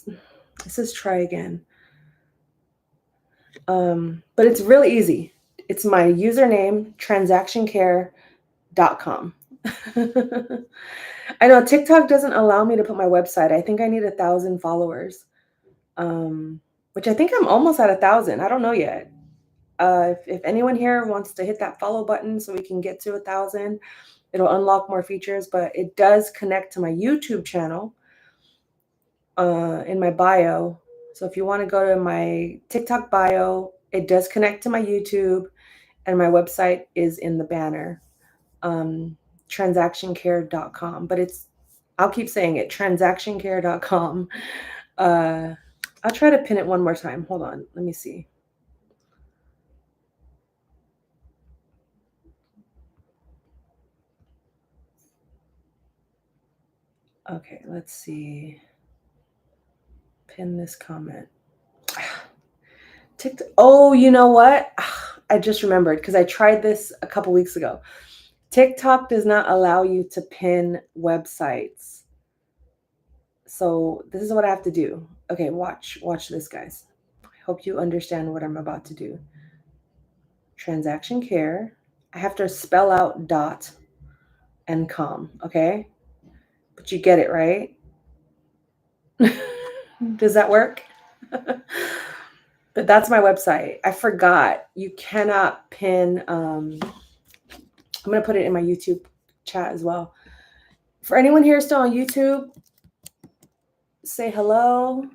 says try again. But it's really easy. It's my username, transactioncare.com. I know TikTok doesn't allow me to put my website. I think I need 1,000 followers, which I think I'm almost at 1,000. I don't know yet. If anyone here wants to hit that follow button so we can get to 1,000, it'll unlock more features, but it does connect to my YouTube channel in my bio. So if you want to go to my TikTok bio, it does connect to my YouTube, and my website is in the banner, transactioncare.com. But I'll keep saying it, transactioncare.com. I'll try to pin it one more time. Hold on. Let me see. Okay, let's see. Pin this comment. TikTok. Oh, you know what? I just remembered because I tried this a couple weeks ago. TikTok does not allow you to pin websites. So this is what I have to do. Okay, watch this, guys. I hope you understand what I'm about to do. Transaction care. I have to spell out dot and com, okay? But you get it, right? Does that work? But that's my website. I forgot. You cannot pin. I'm going to put it in my YouTube chat as well. For anyone here still on YouTube, say hello.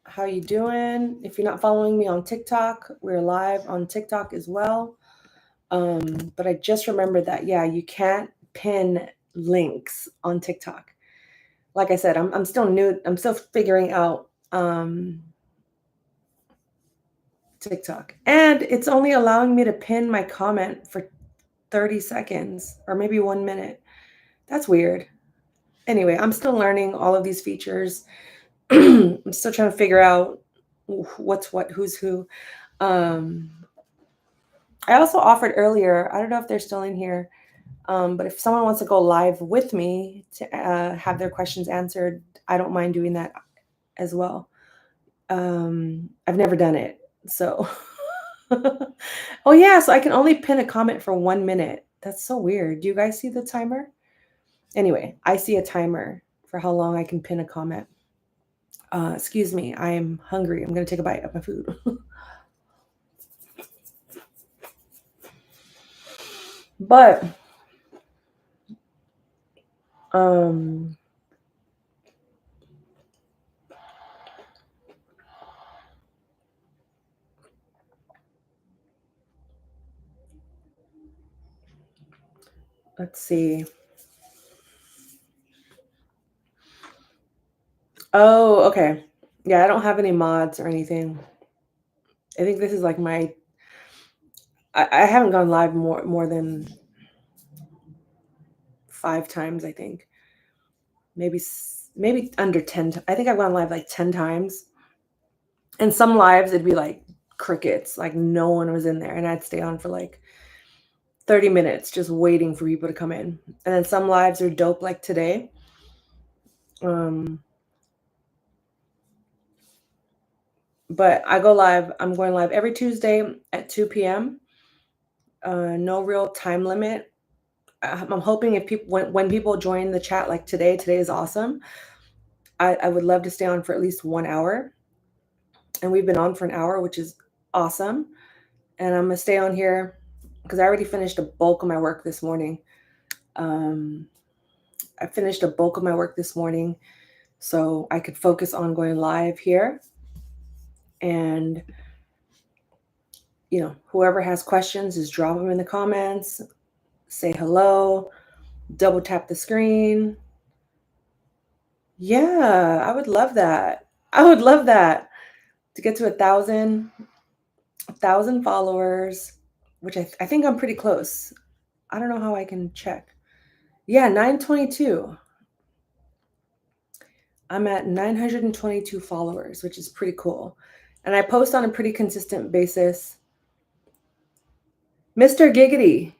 How you doing? If you're not following me on TikTok, we're live on TikTok as well. But I just remembered that, yeah, you can't pin links on TikTok. Like I said, I'm still new. I'm still figuring out TikTok. And it's only allowing me to pin my comment for 30 seconds or maybe 1 minute. That's weird. Anyway, I'm still learning all of these features. I'm still trying to figure out what's what, who's who. I also offered earlier, I don't know if they're still in here, but if someone wants to go live with me to have their questions answered, I don't mind doing that as well. I've never done it. So, oh yeah, so I can only pin a comment for 1 minute. That's so weird. Do you guys see the timer? Anyway, I see a timer for how long I can pin a comment. Excuse me, I am hungry. I'm going to take a bite of my food. But let's see. Oh, okay. Yeah, I don't have any mods or anything. I think this is like I haven't gone live more than 5 times, I think. Maybe under 10. I think I've gone live like 10 times. And some lives it'd be like crickets, like no one was in there, and I'd stay on for like 30 minutes just waiting for people to come in. And then some lives are dope like today. But I'm going live every Tuesday at 2 p.m. No real time limit. I'm hoping if when people join the chat like today is awesome. I would love to stay on for at least 1 hour. And we've been on for an hour, which is awesome. And I'm gonna stay on here because I already finished a bulk of my work this morning. I finished a bulk of my work this morning, so I could focus on going live here. And whoever has questions, just drop them in the comments. Say hello. Double tap the screen. Yeah, I would love that. I would love that to get to 1,000 followers, which I think I'm pretty close. I don't know how I can check. Yeah, 922. I'm at 922 followers, which is pretty cool. and I post on a pretty consistent basis. Mr. Giggity,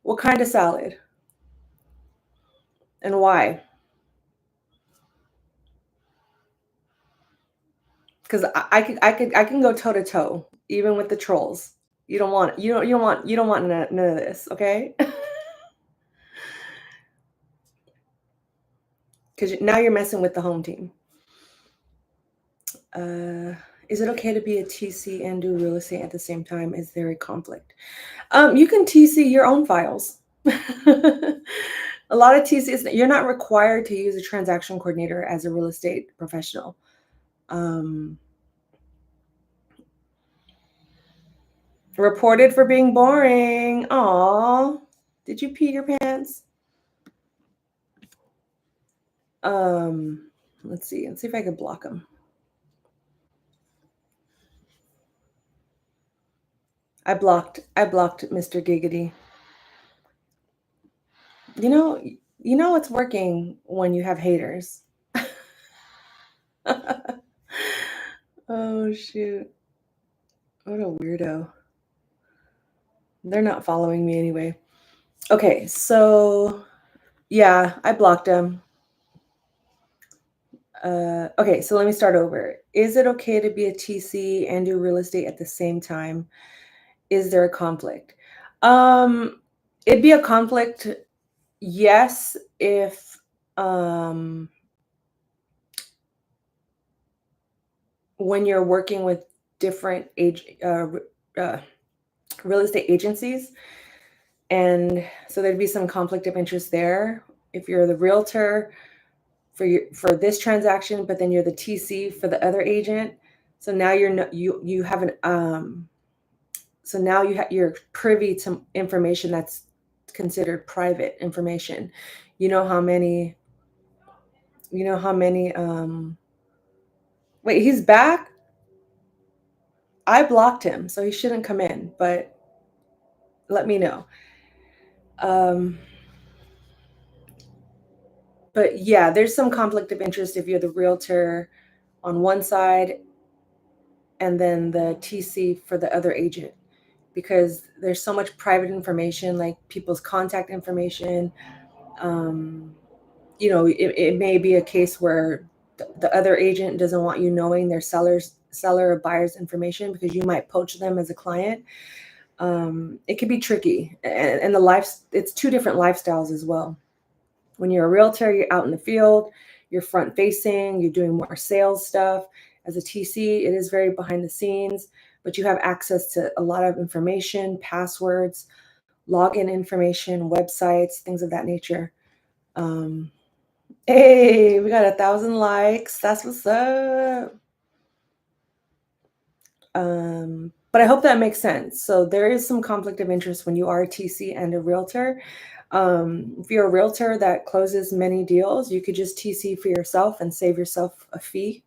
what kind of salad and why? Because I can go toe to toe even with the trolls. You don't want none of this, okay? Because now you're messing with the home team. Uh, is it okay to be a TC and do real estate at the same time? Is there a conflict? You can TC your own files. A lot of TCs, you're not required to use a transaction coordinator as a real estate professional. Reported for being boring. Aw, did you pee your pants? Let's see. Let's see if I can block them. I blocked Mr. Giggity. You know it's working when you have haters. Oh shoot. What a weirdo. They're not following me anyway. Okay, so yeah, I blocked him. Okay, so let me start over. Is it okay to be a TC and do real estate at the same time? Is there a conflict? It'd be a conflict, yes, if when you're working with different real estate agencies, and so there'd be some conflict of interest there. If you're the realtor for this transaction, but then you're the TC for the other agent, so now you have an so now you're privy to information that's considered private information. You know how many wait, he's back? I blocked him, so he shouldn't come in, but let me know. But yeah, there's some conflict of interest if you're the realtor on one side and then the TC for the other agent, because there's so much private information, like people's contact information. It may be a case where the other agent doesn't want you knowing their seller or buyer's information because you might poach them as a client. It can be tricky, and it's two different lifestyles as well. When you're a realtor, you're out in the field, you're front facing, you're doing more sales stuff. As a TC, it is very behind the scenes, but you have access to a lot of information, passwords, login information, websites, things of that nature. Hey, we got 1,000 likes. That's what's up. But I hope that makes sense. So there is some conflict of interest when you are a TC and a realtor. If you're a realtor that closes many deals, you could just TC for yourself and save yourself a fee.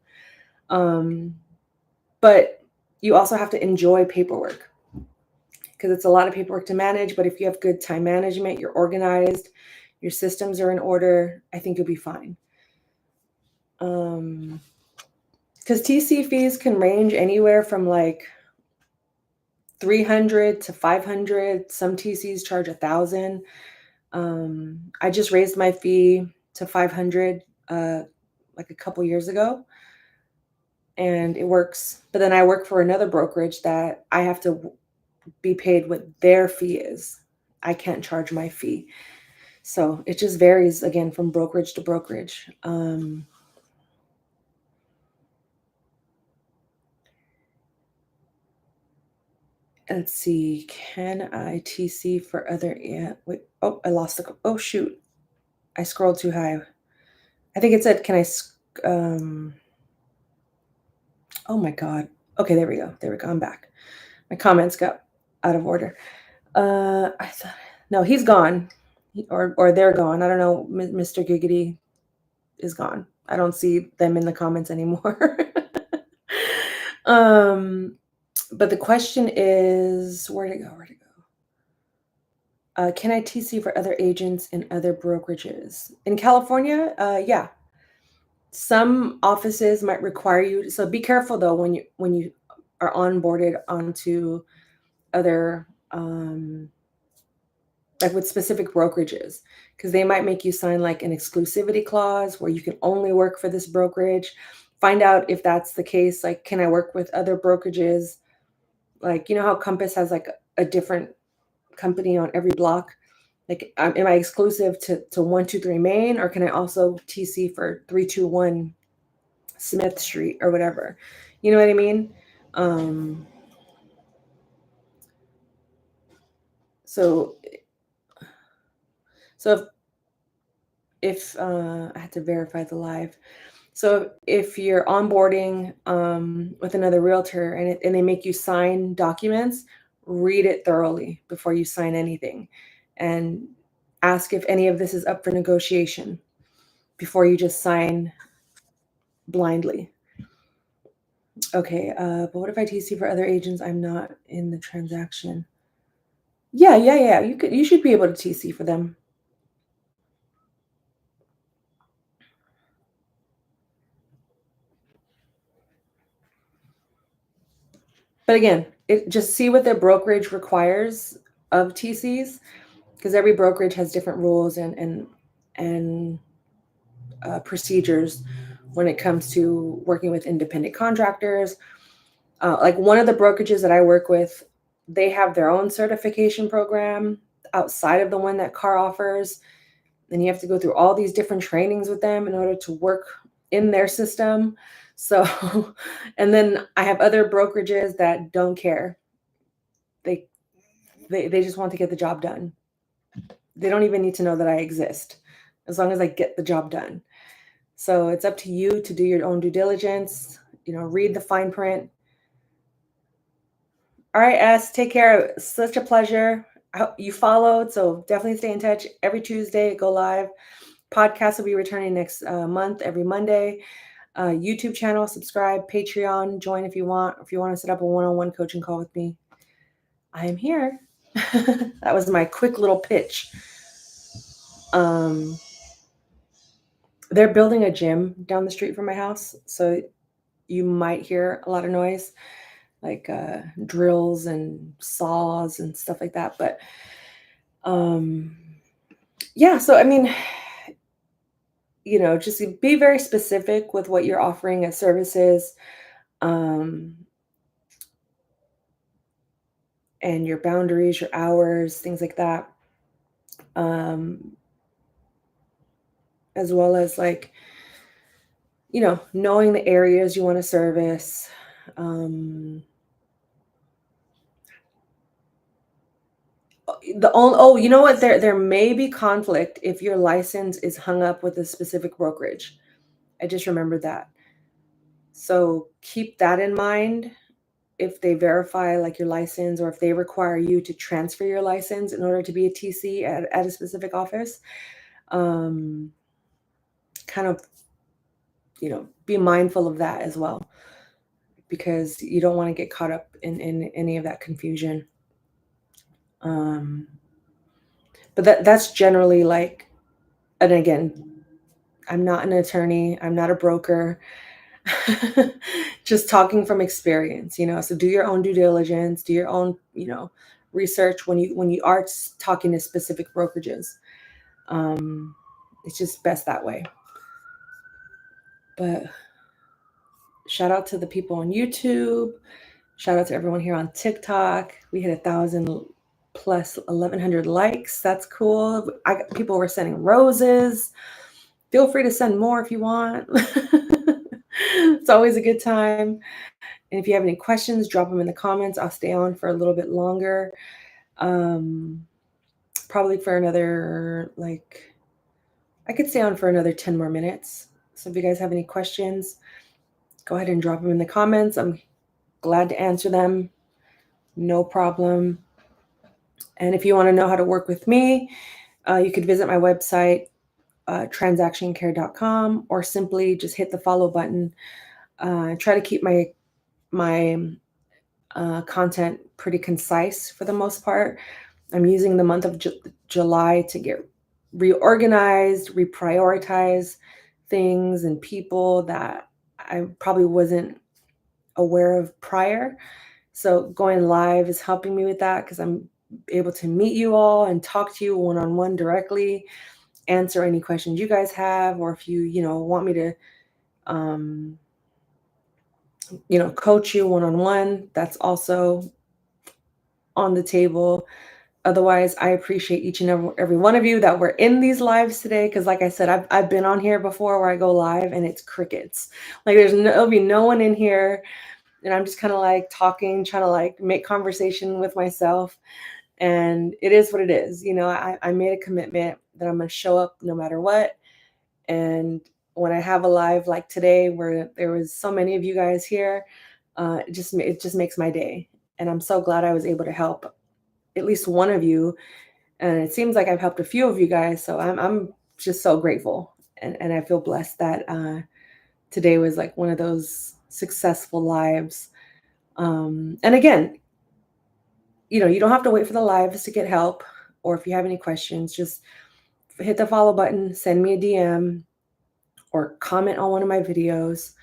But you also have to enjoy paperwork because it's a lot of paperwork to manage. But if you have good time management, you're organized, your systems are in order, I think you'll be fine. Because TC fees can range anywhere from like $300 to $500. Some TCs charge $1,000. I just raised my fee to $500 like a couple years ago, and it works. But then I work for another brokerage that I have to be paid what their fee is. I can't charge my fee. So it just varies again from brokerage to brokerage. Let's see. Can I TC for other? Yeah. Wait. Oh, I lost the. Oh shoot! I scrolled too high. I think it said, "Can I?" Oh my god. Okay, there we go. There we go. I'm back. My comments got out of order. I thought no, he's gone, or they're gone. I don't know. Mr. Giggity is gone. I don't see them in the comments anymore. But the question is, where'd it go? Where'd it go? Can I TC for other agents in other brokerages in California? Yeah, some offices might require you. So be careful though when you are onboarded onto other, like with specific brokerages, because they might make you sign like an exclusivity clause where you can only work for this brokerage. Find out if that's the case. Like, can I work with other brokerages? Like, you know how Compass has like a different company on every block? Like, am I exclusive to 123 Main, or can I also TC for 321 Smith Street or whatever? You know what I mean? Um, so so if I had to verify the live. So if you're onboarding with another realtor and they make you sign documents, read it thoroughly before you sign anything, and ask if any of this is up for negotiation before you just sign blindly. Okay, but what if I TC for other agents? I'm not in the transaction. Yeah. You should be able to TC for them. But again, just see what their brokerage requires of TCs, because every brokerage has different rules and procedures when it comes to working with independent contractors. Like one of the brokerages that I work with, they have their own certification program outside of the one that CAR offers. And you have to go through all these different trainings with them in order to work in their system. So, and then I have other brokerages that don't care. They they just want to get the job done. They don't even need to know that I exist, as long as I get the job done. So it's up to you to do your own due diligence, read the fine print. All right, S, take care. Such a pleasure. I hope you followed, so definitely stay in touch. Every Tuesday, go live. Podcast will be returning next month, every Monday. YouTube channel, subscribe, Patreon, join if you want. If you want to set up a one-on-one coaching call with me, I am here. That was my quick little pitch. They're building a gym down the street from my house, so you might hear a lot of noise, like drills and saws and stuff like that. But yeah, so I mean, just be very specific with what you're offering as services, and your boundaries, your hours, things like that. As well as like, knowing the areas you want to service. You know what? There may be conflict if your license is hung up with a specific brokerage. I just remembered that. So keep that in mind if they verify like your license, or if they require you to transfer your license in order to be a TC at a specific office. Kind of, be mindful of that as well, because you don't want to get caught up in any of that confusion. But that's generally like, and again, I'm not an attorney, I'm not a broker. Just talking from experience, so do your own due diligence, do your own, research when you are talking to specific brokerages. It's just best that way. But shout out to the people on YouTube. Shout out to everyone here on TikTok. We hit 1,000 plus 1,100 likes. That's cool. People were sending roses. Feel free to send more if you want. It's always a good time. And if you have any questions, drop them in the comments. I'll stay on for a little bit longer. Probably for another, I could stay on for another 10 more minutes. So if you guys have any questions, go ahead and drop them in the comments. I'm glad to answer them. No problem. And if you want to know how to work with me, you could visit my website, transactioncare.com, or simply just hit the follow button. I try to keep my content pretty concise for the most part. I'm using the month of July to get reorganized, reprioritize things and people that I probably wasn't aware of prior. So going live is helping me with that because I'm able to meet you all and talk to you one-on-one directly, answer any questions you guys have, or if you want me to, um, coach you one-on-one, that's also on the table. Otherwise, I appreciate each and every one of you that were in these lives today. Because, like I said, I've been on here before where I go live and it's crickets. Like there'll be no one in here, and I'm just kind of like talking, trying to like make conversation with myself. And it is what it is. I made a commitment that I'm gonna show up no matter what. And when I have a live like today, where there was so many of you guys here, it just makes my day. And I'm so glad I was able to help at least one of you, and it seems like I've helped a few of you guys, so I'm just so grateful, and I feel blessed that today was like one of those successful lives. And again, you don't have to wait for the lives to get help, or if you have any questions, just hit the follow button, send me a DM, or comment on one of my videos,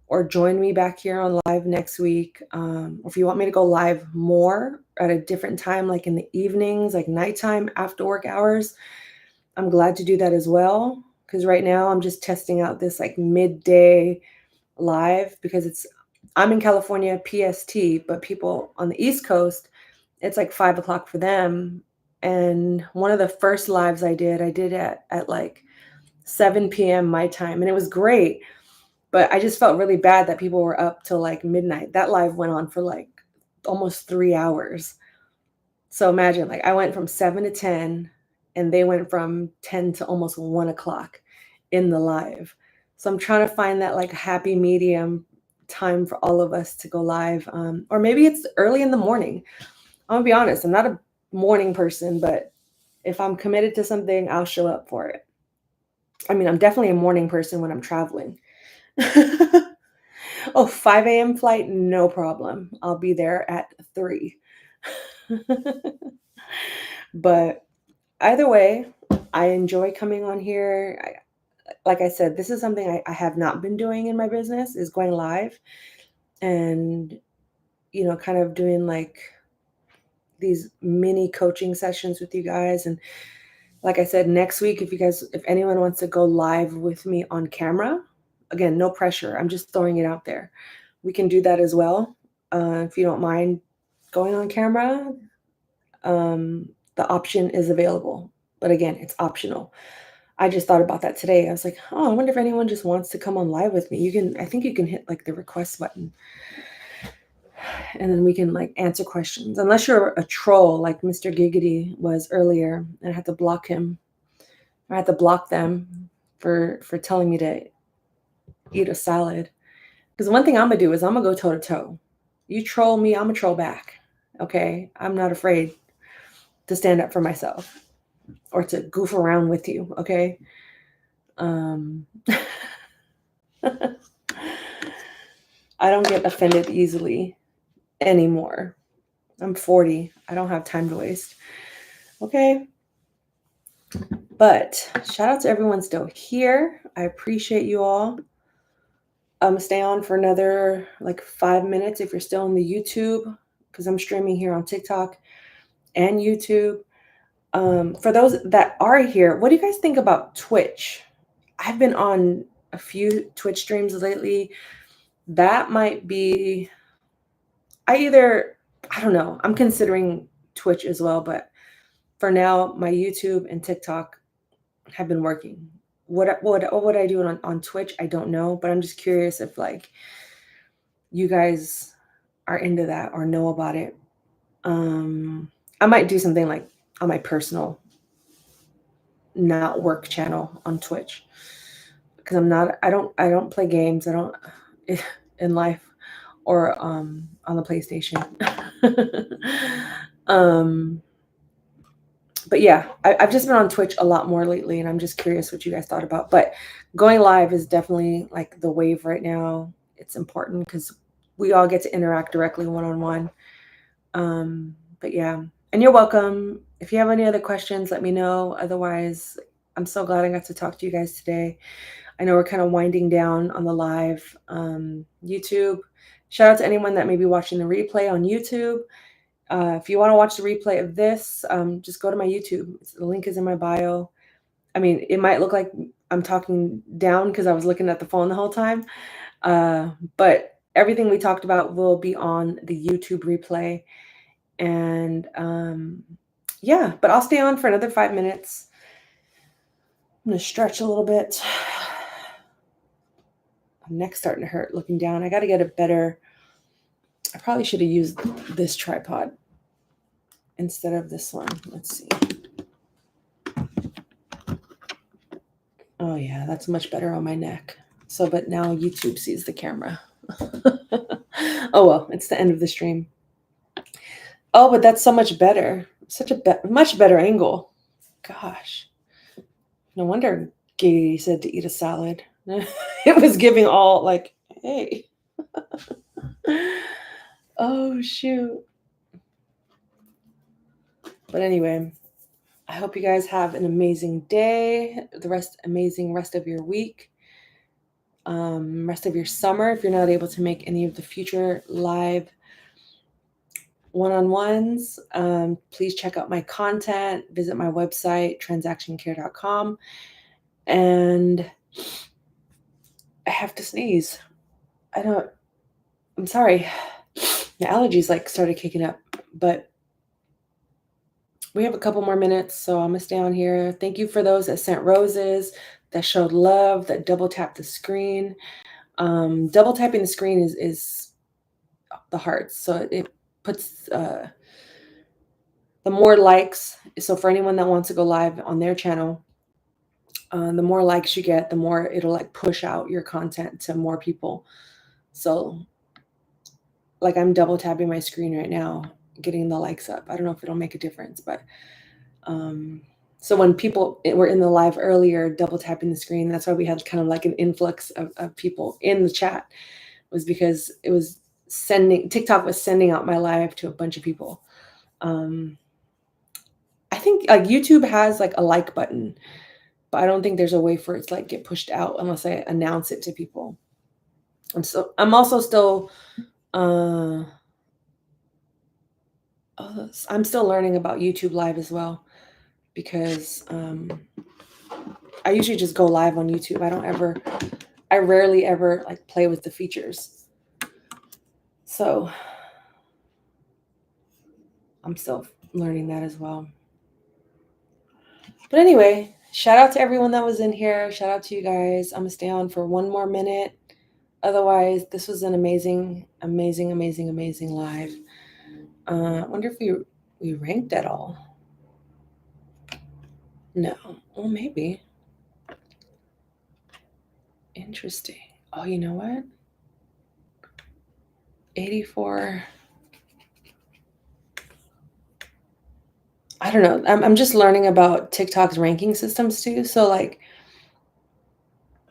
or join me back here on live next week. Or if you want me to go live more at a different time, like in the evenings, like nighttime after work hours, I'm glad to do that as well. Because right now I'm just testing out this like midday live because I'm in California PST, but people on the East Coast, it's like 5 o'clock for them. And one of the first lives I did at like 7 p.m. my time, and it was great. But I just felt really bad that people were up till like midnight. That live went on for like almost 3 hours. So imagine, like I went from 7 to 10, and they went from 10 to almost 1 o'clock in the live. So I'm trying to find that like happy medium time for all of us to go live. Or maybe it's early in the morning. I'm gonna be honest, I'm not a morning person, but if I'm committed to something, I'll show up for it. I mean, I'm definitely a morning person when I'm traveling. Oh, 5 a.m. flight, no problem. I'll be there at 3. But either way, I enjoy coming on here. Like I said, this is something I have not been doing in my business, is going live and, kind of doing like these mini coaching sessions with you guys. And like I said, next week, if anyone wants to go live with me on camera, again, no pressure. I'm just throwing it out there. We can do that as well. If you don't mind going on camera, the option is available. But again, it's optional. I just thought about that today. I was like, oh, I wonder if anyone just wants to come on live with me. I think you can hit like the request button, and then we can like answer questions. Unless you're a troll like Mr. Giggity was earlier, and I had to block him. I had to block them for telling me to eat a salad. Because one thing I'm gonna do is I'm gonna go toe to toe. You troll me, I'm gonna troll back. Okay, I'm not afraid to stand up for myself or to goof around with you. Okay. Um, I don't get offended easily anymore. I'm 40. I don't have time to waste. Okay. But shout out to everyone still here. I appreciate you all. Stay on for another like 5 minutes if you're still on the YouTube, because I'm streaming here on TikTok and YouTube. For those that are here, what do you guys think about Twitch? I've been on a few Twitch streams lately. That might be, I don't know, I'm considering Twitch as well, but for now, my YouTube and TikTok have been working. What I do on Twitch, I don't know, but I'm just curious if like you guys are into that or know about it. I might do something like on my personal, not work channel on Twitch, because I don't play games. I don't in life or on the PlayStation. um, but yeah, I've just been on Twitch a lot more lately, and I'm just curious what you guys thought about. But going live is definitely like the wave right now. It's important because we all get to interact directly one-on-one. But yeah, and you're welcome. If you have any other questions, let me know. Otherwise, I'm so glad I got to talk to you guys today. I know we're kind of winding down on the live. YouTube, Shout out to anyone that may be watching the replay on YouTube. If you want to watch the replay of this, just go to my YouTube. The link is in my bio. I mean, it might look like I'm talking down because I was looking at the phone the whole time. But everything we talked about will be on the YouTube replay. And yeah, but I'll stay on for another 5 minutes. I'm going to stretch a little bit. My neck's starting to hurt looking down. I got to get a better, I probably should have used this tripod instead of this one. Let's see. Oh yeah, that's much better on my neck. So, but now YouTube sees the camera. Oh well, it's the end of the stream. Oh, but that's so much better. Such a much better angle. Gosh. No wonder Gay said to eat a salad. It was giving all like, hey. Oh shoot. But anyway, I hope you guys have an amazing day, amazing rest of your week, rest of your summer. If you're not able to make any of the future live one-on-ones, please check out my content, visit my website, transactioncare.com. And I have to sneeze. I'm sorry. The allergies like started kicking up, but we have a couple more minutes, so I'm gonna stay on here. Thank you for those that sent roses, that showed love, that double tapped the screen. Double tapping the screen is the hearts, so it puts the more likes. So for anyone that wants to go live on their channel, the more likes you get, the more it'll like push out your content to more people. So like I'm double tapping my screen right now, getting the likes up. I don't know if it'll make a difference, but so when people were in the live earlier, double tapping the screen, that's why we had kind of like an influx of people in the chat, was because it was TikTok was sending out my live to a bunch of people. I think like YouTube has like a like button, but I don't think there's a way for it to like get pushed out unless I announce it to people. I'm also still I'm still learning about YouTube Live as well, because I usually just go live on YouTube. I rarely ever like play with the features. So I'm still learning that as well. But anyway, shout out to everyone that was in here. Shout out to you guys. I'm gonna stay on for one more minute. Otherwise, this was an amazing, amazing, amazing, amazing live. I wonder if we ranked at all. No. Well, maybe. Interesting. Oh, you know what? 84. I don't know. I'm just learning about TikTok's ranking systems too. So like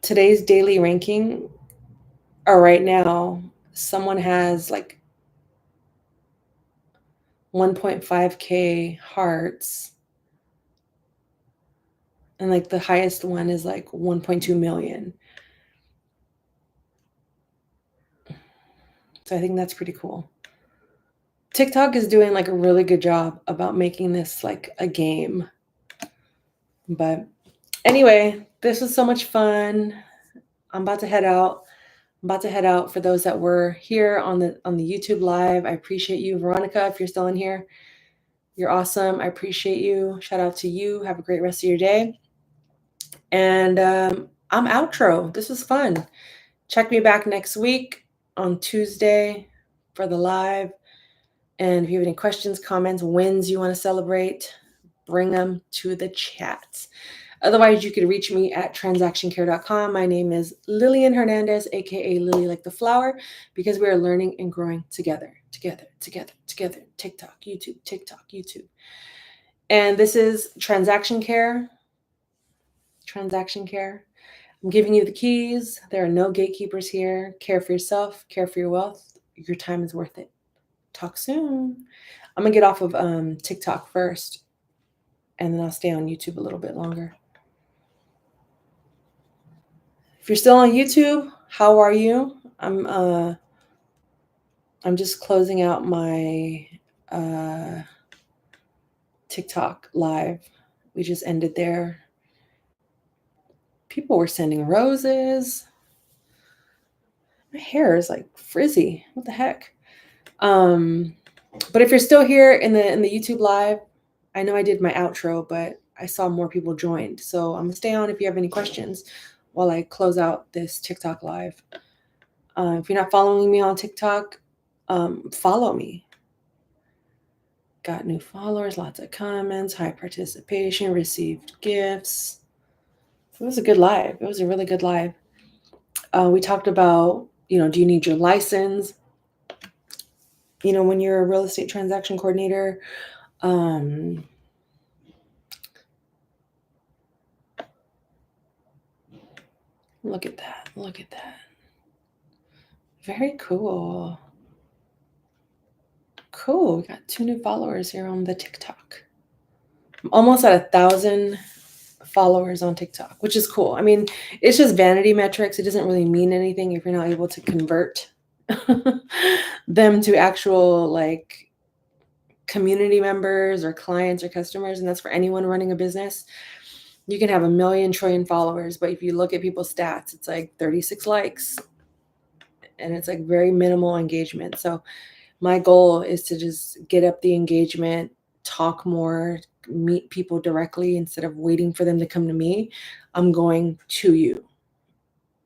today's daily ranking, or right now, someone has like 1.5K hearts. And like the highest one is like 1.2 million. So I think that's pretty cool. TikTok is doing like a really good job about making this like a game. But anyway, this was so much fun. I'm about to head out. For those that were here on the YouTube live. I appreciate you, Veronica, if you're still in here. You're awesome. I appreciate you. Shout out to you. Have a great rest of your day. And I'm outro. This was fun. Check me back next week on Tuesday for the live. And if you have any questions, comments, wins you want to celebrate, bring them to the chat. Otherwise, you can reach me at transactioncare.com. My name is Lillian Hernandez, aka Lily like the flower, because we are learning and growing together. TikTok, YouTube. And this is Transaction Care. I'm giving you the keys. There are no gatekeepers here. Care for yourself, care for your wealth. Your time is worth it. Talk soon. I'm gonna get off of TikTok first, and then I'll stay on YouTube a little bit longer. If you're still on YouTube, how are you? I'm just closing out my TikTok live. We just ended there. People were sending roses. My hair is like frizzy. What the heck? But if you're still here in the YouTube live, I know I did my outro, but I saw more people joined. So I'm gonna stay on if you have any questions while I close out this TikTok live. If you're not following me on TikTok, follow me. Got new followers, lots of comments, high participation, received gifts. It was a good live. It was a really good live. We talked about, do you need your license? When you're a real estate transaction coordinator, look at that. Look at that. Very cool. Cool. We got 2 new followers here on the TikTok. I'm almost at 1,000 followers on TikTok, which is cool. I mean, it's just vanity metrics. It doesn't really mean anything if you're not able to convert them to actual like community members or clients or customers. And that's for anyone running a business. You can have 1 million trillion followers, but if you look at people's stats, it's like 36 likes and it's like very minimal engagement. So my goal is to just get up the engagement, talk more, meet people directly instead of waiting for them to come to me. I'm going to you.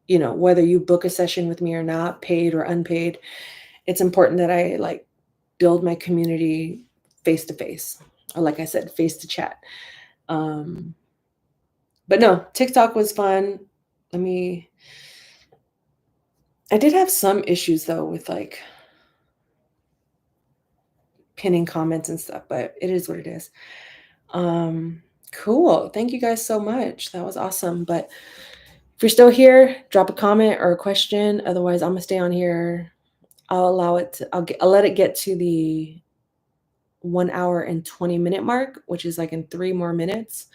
Whether you book a session with me or not, paid or unpaid, it's important that I like build my community face to face, or like I said, face to chat. But no, TikTok was fun. I did have some issues though with like pinning comments and stuff, but it is what it is. Cool. Thank you guys so much. That was awesome. But if you're still here, drop a comment or a question. Otherwise, I'm gonna stay on here. I'll let it get to the 1 hour and 20 minute mark, which is like in 3 more minutes.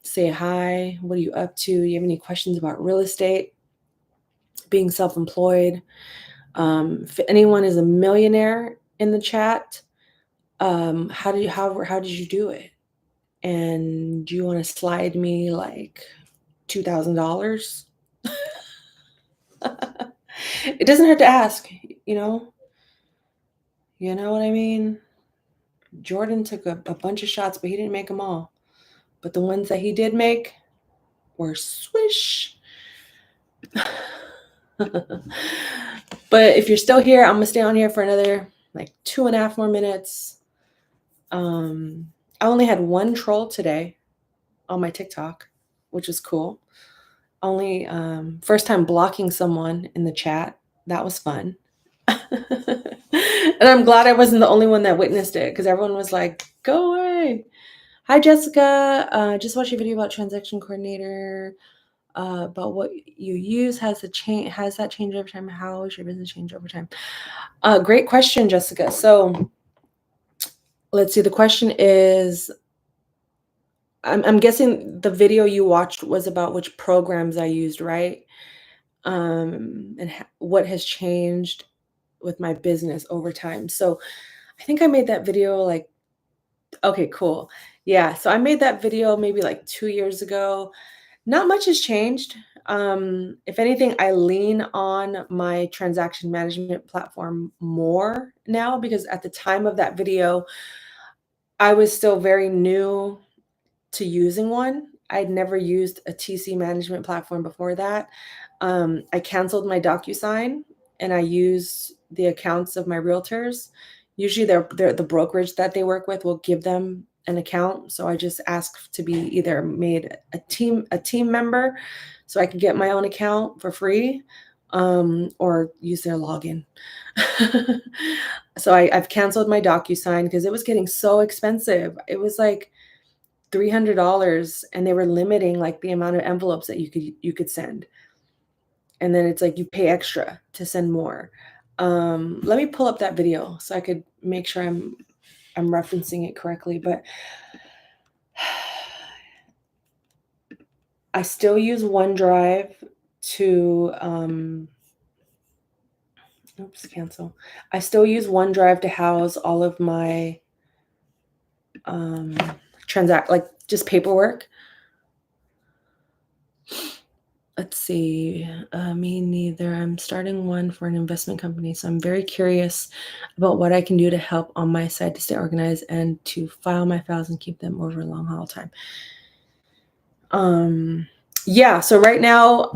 Say hi. What are you up to? You have any questions about real estate, being self-employed? If anyone is a millionaire in the chat, how did you do it? And do you want to slide me like $2,000? It doesn't hurt to ask, you know? You know what I mean? Jordan took a bunch of shots, but he didn't make them all. But the ones that he did make were swish. But if you're still here, I'm gonna stay on here for another like 2.5 more minutes. I only had 1 troll today on my TikTok, which is cool. Only first time blocking someone in the chat. That was fun. And I'm glad I wasn't the only one that witnessed it because everyone was like, go away. Hi, Jessica. Just watched your video about transaction coordinator, about what you use. Has that changed over time? How has your business changed over time? Great question, Jessica. So let's see. The question is, I'm guessing the video you watched was about which programs I used, right? And what has changed with my business over time. So I think I made that video like, okay, cool. Yeah. So I made that video maybe like 2 years ago. Not much has changed. If anything, I lean on my transaction management platform more now because at the time of that video, I was still very new to using one. I'd never used a TC management platform before that. I canceled my DocuSign and I use the accounts of my realtors. Usually they're the brokerage that they work with will give them an account. So I just ask to be either made a team member so I can get my own account for free, or use their login. So I've canceled my DocuSign because it was getting so expensive. It was like $300 and they were limiting like the amount of envelopes that you could send. And then it's like you pay extra to send more. Let me pull up that video so I could make sure I'm referencing it correctly, but I still use OneDrive to Oops, cancel. I still use OneDrive to house all of my like just paperwork. Let's see. Me neither. I'm starting one for an investment company, so I'm very curious about what I can do to help on my side to stay organized and to file my files and keep them over a long haul time. Yeah, so right now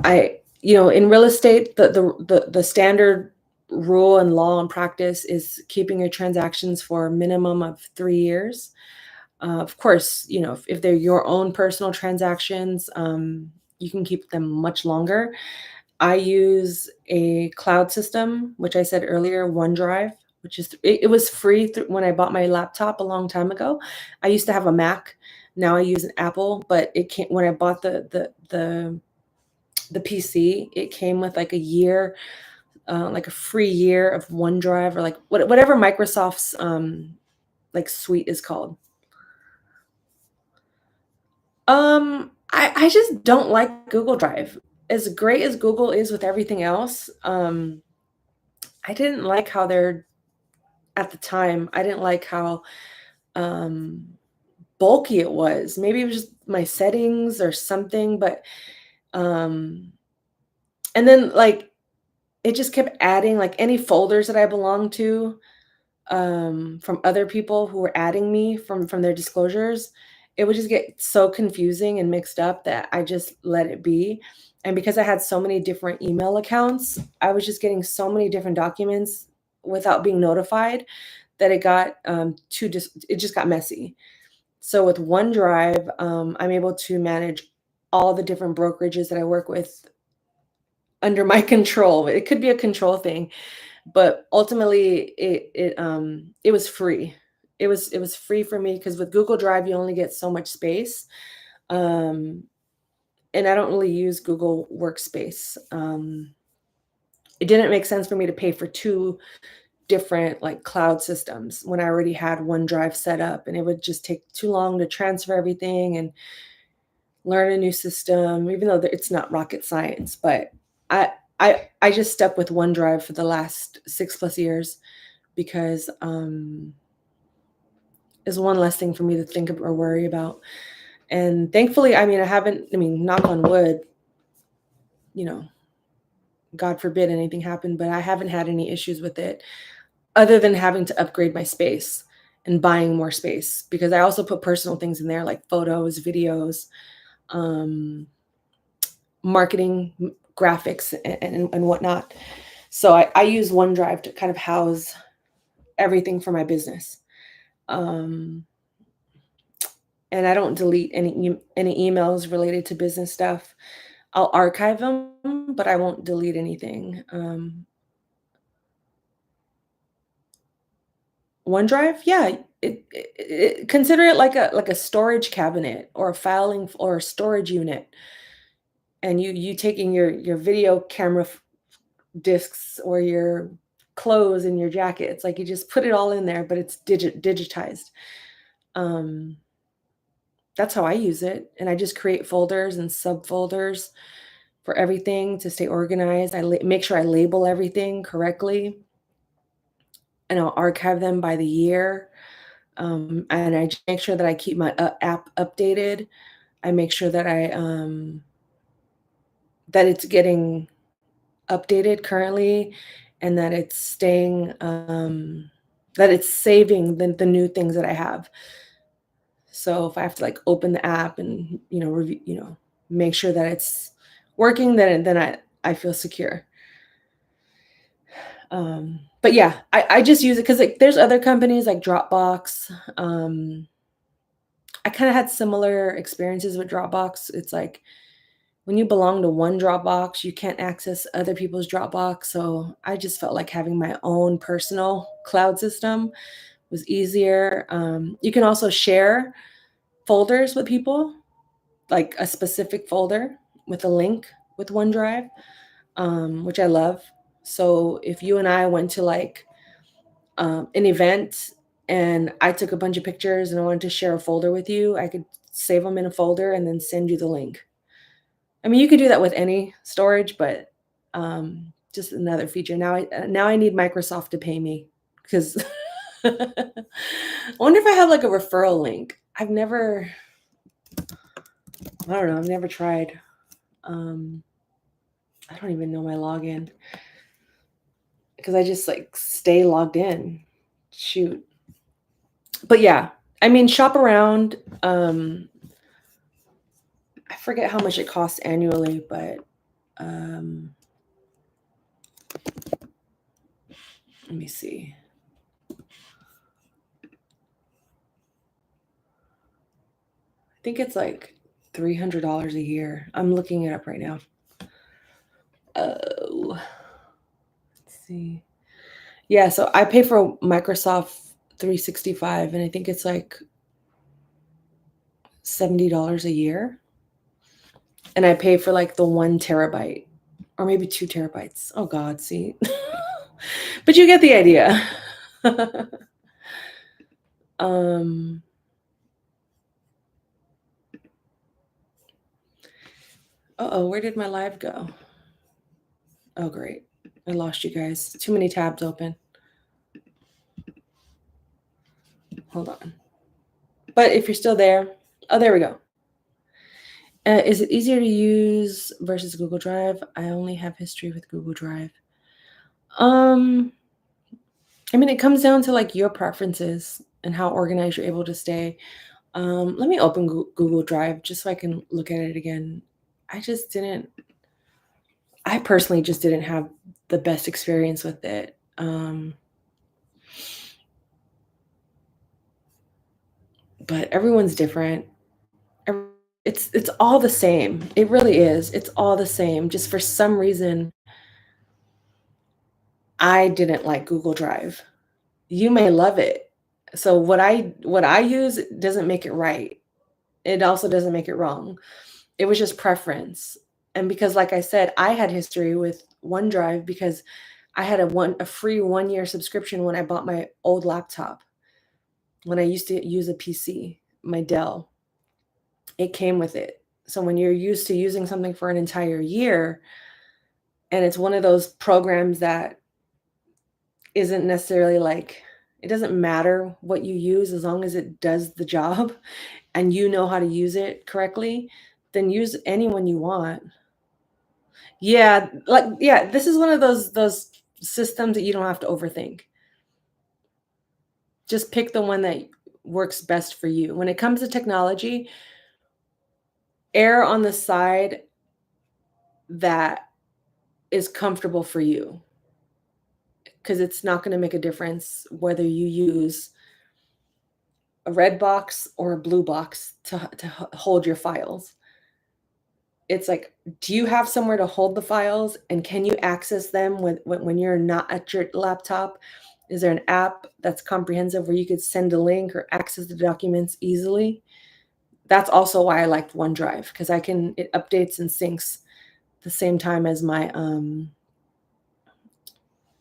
in real estate, the standard rule and law and practice is keeping your transactions for a minimum of 3 years. Of course, if they're your own personal transactions, you can keep them much longer. I use a cloud system, which I said earlier, OneDrive, which is it was free when I bought my laptop a long time ago. I used to have a Mac. Now I use an Apple, but it came when I bought the PC, it came with like a year, like a free year of OneDrive or like whatever Microsoft's like suite is called. I just don't like Google Drive. As great as Google is with everything else, I didn't like how they're at the time, I didn't like how um bulky it was. Maybe it was just my settings or something, but um and then like it just kept adding like any folders that I belonged to from other people who were adding me from their disclosures. It would just get so confusing and mixed up that I just let it be. And because I had so many different email accounts, I was just getting so many different documents without being notified that it got it just got messy. So with OneDrive, I'm able to manage all the different brokerages that I work with under my control. It could be a control thing, but ultimately it was free. It was free for me because with Google Drive you only get so much space. Um, and I don't really use Google Workspace. It didn't make sense for me to pay for two different like cloud systems when I already had OneDrive set up, and it would just take too long to transfer everything and learn a new system, even though it's not rocket science. But I I just stuck with OneDrive for the last 6+ years because is one less thing for me to think of or worry about. And thankfully, I mean, knock on wood, you know, God forbid anything happened, but I haven't had any issues with it other than having to upgrade my space and buying more space because I also put personal things in there like photos, videos, um, marketing, graphics, and whatnot. So I use OneDrive to kind of house everything for my business. Um, and I don't delete any emails related to business stuff. I'll archive them, but I won't delete anything. OneDrive, yeah, consider it like a storage cabinet or a filing or a storage unit, and you taking your video camera discs or your clothes and your jackets, like you just put it all in there, but it's digitized. Um, that's how I use it, and I just create folders and subfolders for everything to stay organized. Make sure I label everything correctly, and I'll archive them by the year. And I just make sure that I keep my app updated. I make sure that that it's getting updated currently, and that it's staying that it's saving the new things that I have. So if I have to like open the app and review, make sure that it's working, then I feel secure. But yeah, I just use it because like there's other companies like Dropbox. I kind of had similar experiences with Dropbox. It's like when you belong to one Dropbox, you can't access other people's Dropbox. So I just felt like having my own personal cloud system was easier. You can also share folders with people, like a specific folder with a link with OneDrive, which I love. So if you and I went to like an event and I took a bunch of pictures and I wanted to share a folder with you, I could save them in a folder and then send you the link. I mean, you could do that with any storage, but Just another feature. Now I need Microsoft to pay me because I wonder if I have like a referral link. I don't know, I've never tried. I don't even know my login because I just like stay logged in. Shoot. But yeah, I mean, shop around. I forget how much it costs annually, but let me see. I think it's like $300 a year. I'm looking it up right now. Oh, let's see. Yeah, so I pay for Microsoft 365, and I think it's like $70 a year. And I pay for like the 1 terabyte or maybe 2 terabytes. Oh God, see. But you get the idea. um Uh-oh, where did my live go? Oh great. I lost you guys. Too many tabs open. Hold on. But if you're still there, oh, there we go. Is it easier to use versus Google Drive? I only have history with Google Drive. I mean, it comes down to like your preferences and how organized you're able to stay. Let me open Google Drive just so I can look at it again. I personally just didn't have the best experience with it. But everyone's different. It's all the same. It really is. It's all the same. Just for some reason, I didn't like Google Drive. You may love it. So what I use doesn't make it right. It also doesn't make it wrong. It was just preference. And because like I said, I had history with OneDrive because I had a free 1 year subscription when I bought my old laptop. When I used to use a PC, my Dell, it came with it. So when you're used to using something for an entire year and it's one of those programs that isn't necessarily like it doesn't matter what you use as long as it does the job and you know how to use it correctly, then use any one you want. Yeah, like yeah, this is one of those systems that you don't have to overthink. Just pick the one that works best for you. When it comes to technology, err on the side that is comfortable for you because it's not going to make a difference whether you use a red box or a blue box to hold your files. It's like, do you have somewhere to hold the files and can you access them when you're not at your laptop? Is there an app that's comprehensive where you could send a link or access the documents easily? That's also why I liked OneDrive because it updates and syncs the same time as my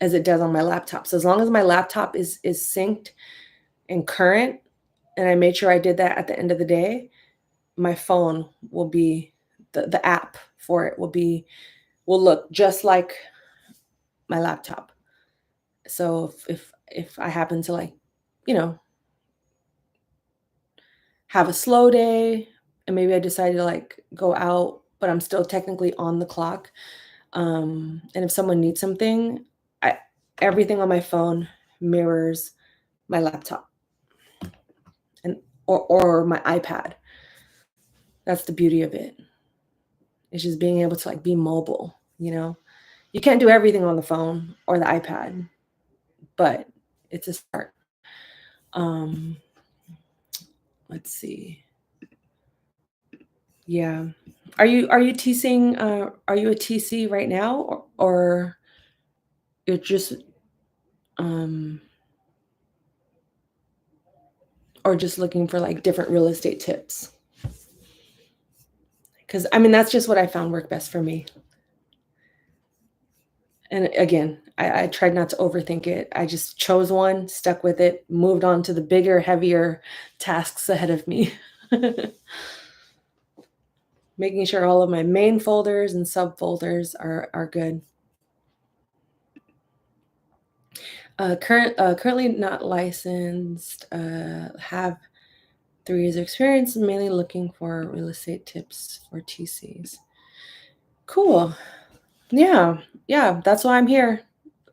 as it does on my laptop. So as long as my laptop is synced and current, and I made sure I did that at the end of the day, my phone will be the app for it will look just like my laptop. So if I happen to like, you know, have a slow day and maybe I decided to like go out, but I'm still technically on the clock. And if someone needs something, I everything on my phone mirrors my laptop and or my iPad. That's the beauty of it. It's just being able to like be mobile, you know. You can't do everything on the phone or the iPad, but it's a start. Um, let's see. Yeah. Are you TCing are you a TC right now or you're just um or just looking for like different real estate tips? Cuz I mean that's just what I found worked best for me. And again, I tried not to overthink it. I just chose one, stuck with it, moved on to the bigger, heavier tasks ahead of me. Making sure all of my main folders and subfolders are good. Currently not licensed, have 3 years of experience, mainly looking for real estate tips for TCs. Cool. Yeah. Yeah, that's why I'm here.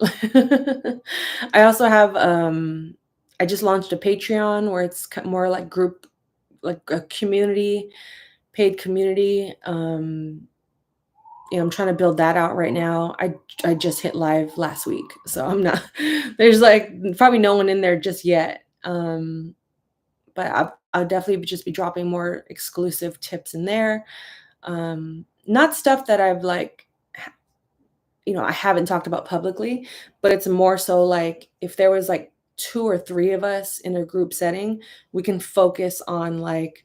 I also have, I just launched a Patreon where it's more like group, like a community, paid community. I'm trying to build that out right now. I just hit live last week, so I'm not there's like probably no one in there just yet. But I'll definitely just be dropping more exclusive tips in there. Not stuff that I've like I haven't talked about publicly, but it's more so like if there was like 2 or 3 of us in a group setting, we can focus on like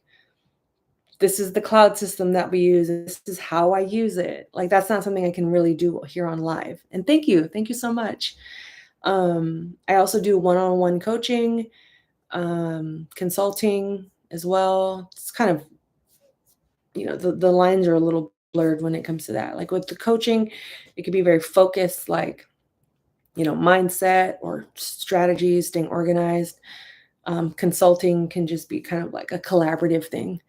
this is the cloud system that we use, and this is how I use it. Like that's not something I can really do here on live. And thank you. Thank you so much. I also do one-on-one coaching, consulting as well. It's kind of, the lines are a little blurred when it comes to that. Like with the coaching, it could be very focused, like, mindset or strategies, staying organized. Consulting can just be kind of like a collaborative thing,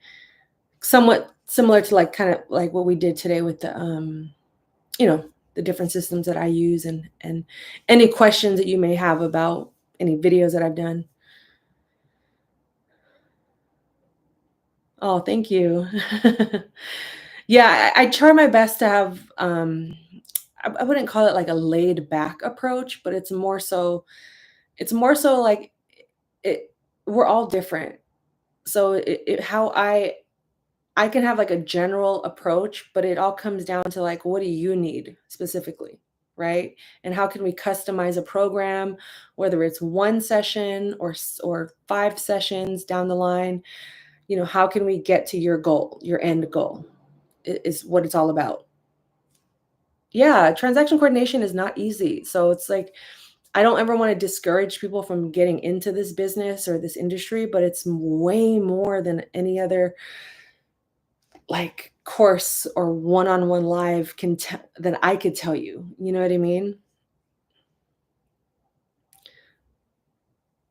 somewhat similar to like kind of like what we did today with you know, the different systems that I use and any questions that you may have about any videos that I've done. Oh, thank you. Yeah, I try my best to have, I wouldn't call it like a laid back approach, but it's more so like it we're all different. So how I can have like a general approach, but it all comes down to like what do you need specifically, right? And how can we customize a program, whether it's one session or 5 sessions down the line, how can we get to your goal, your end goal is what it's all about. Yeah, transaction coordination is not easy. So it's like I don't ever want to discourage people from getting into this business or this industry, but it's way more than any other like course or one-on-one live that I could tell you. You know what I mean?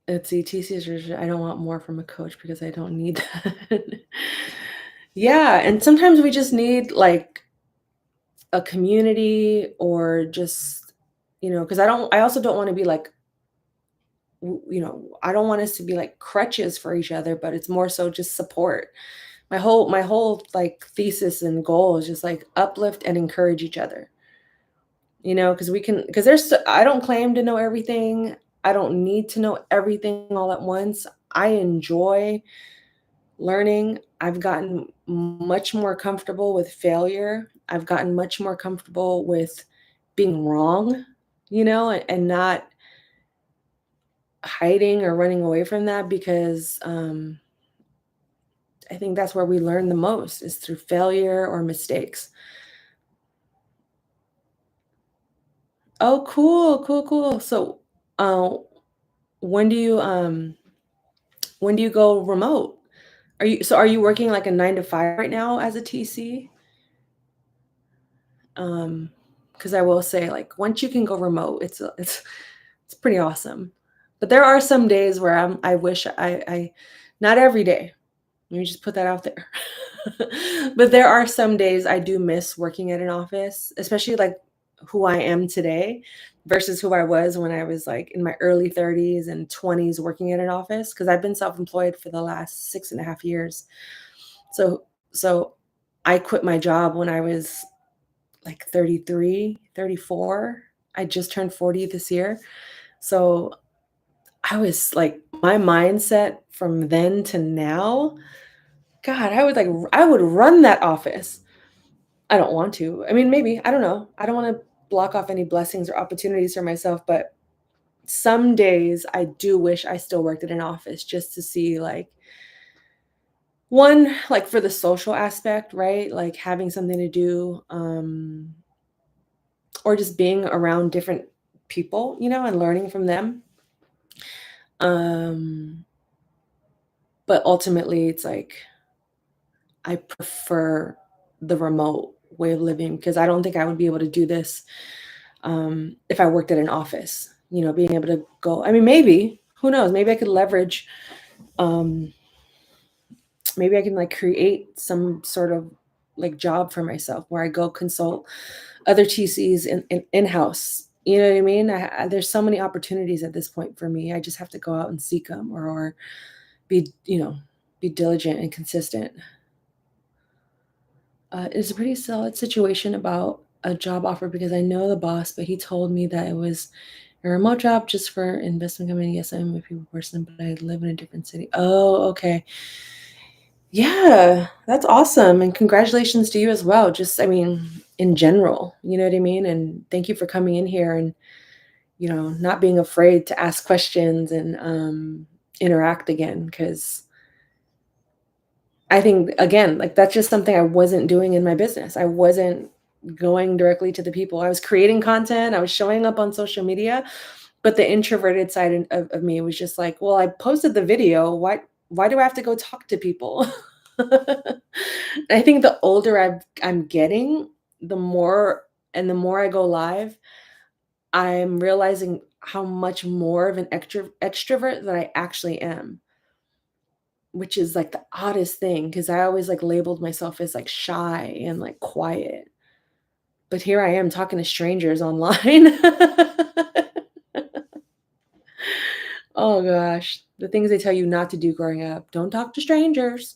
It's ETC is I don't want more from a coach because I don't need that. Yeah, and sometimes we just need like a community or just, because I also don't want to be like, I don't want us to be like crutches for each other, but it's more so just support. My whole like thesis and goal is just like uplift and encourage each other. Because I don't claim to know everything. I don't need to know everything all at once. I enjoy learning. I've gotten much more comfortable with failure. I've gotten much more comfortable with being wrong, and not hiding or running away from that because I think that's where we learn the most is through failure or mistakes. Oh, cool, cool, cool. So, uh, when do you when do you go remote? Are you working like a 9 to 5 right now as a TC? Because I will say, like, once you can go remote, it's pretty awesome. But there are some days where I wish I not every day. Let me just put that out there. But there are some days I do miss working at an office, especially like who I am today versus who I was when I was like in my early 30s and 20s working at an office. Because I've been self-employed for the last 6.5 years. So I quit my job when I was like 33, 34. I just turned 40 this year. So I was like my mindset from then to now, God, I would run that office. I don't want to. I mean, maybe, I don't know. I don't wanna block off any blessings or opportunities for myself, but some days I do wish I still worked at an office just to see, like, one, like, for the social aspect, right? Like, having something to do, or just being around different people, and learning from them. Um, but ultimately, it's like I prefer the remote way of living because I don't think I would be able to do this if I worked at an office. being able to go, I mean, maybe, who knows, maybe I could leverage, um, maybe I can like create some sort of like job for myself where I go consult other TCs in-house. You know what I mean? There's so many opportunities at this point for me. I just have to go out and seek them, or be, be diligent and consistent. It's a pretty solid situation about a job offer because I know the boss, but he told me that it was a remote job just for investment company. Yes, I'm a people person, but I live in a different city. Oh, okay. Yeah, that's awesome. And congratulations to you as well. Just, I mean, in general, you know what I mean? And thank you for coming in here and, not being afraid to ask questions and interact again. Because I think, again, like that's just something I wasn't doing in my business. I wasn't going directly to the people. I was creating content, I was showing up on social media, but the introverted side of me was just like, well, I posted the video. Why do I have to go talk to people? I think the older I'm getting, the more I go live, I'm realizing how much more of an extrovert that I actually am, which is like the oddest thing because I always like labeled myself as like shy and like quiet. But here I am talking to strangers online. Oh gosh, the things they tell you not to do growing up. Don't talk to strangers.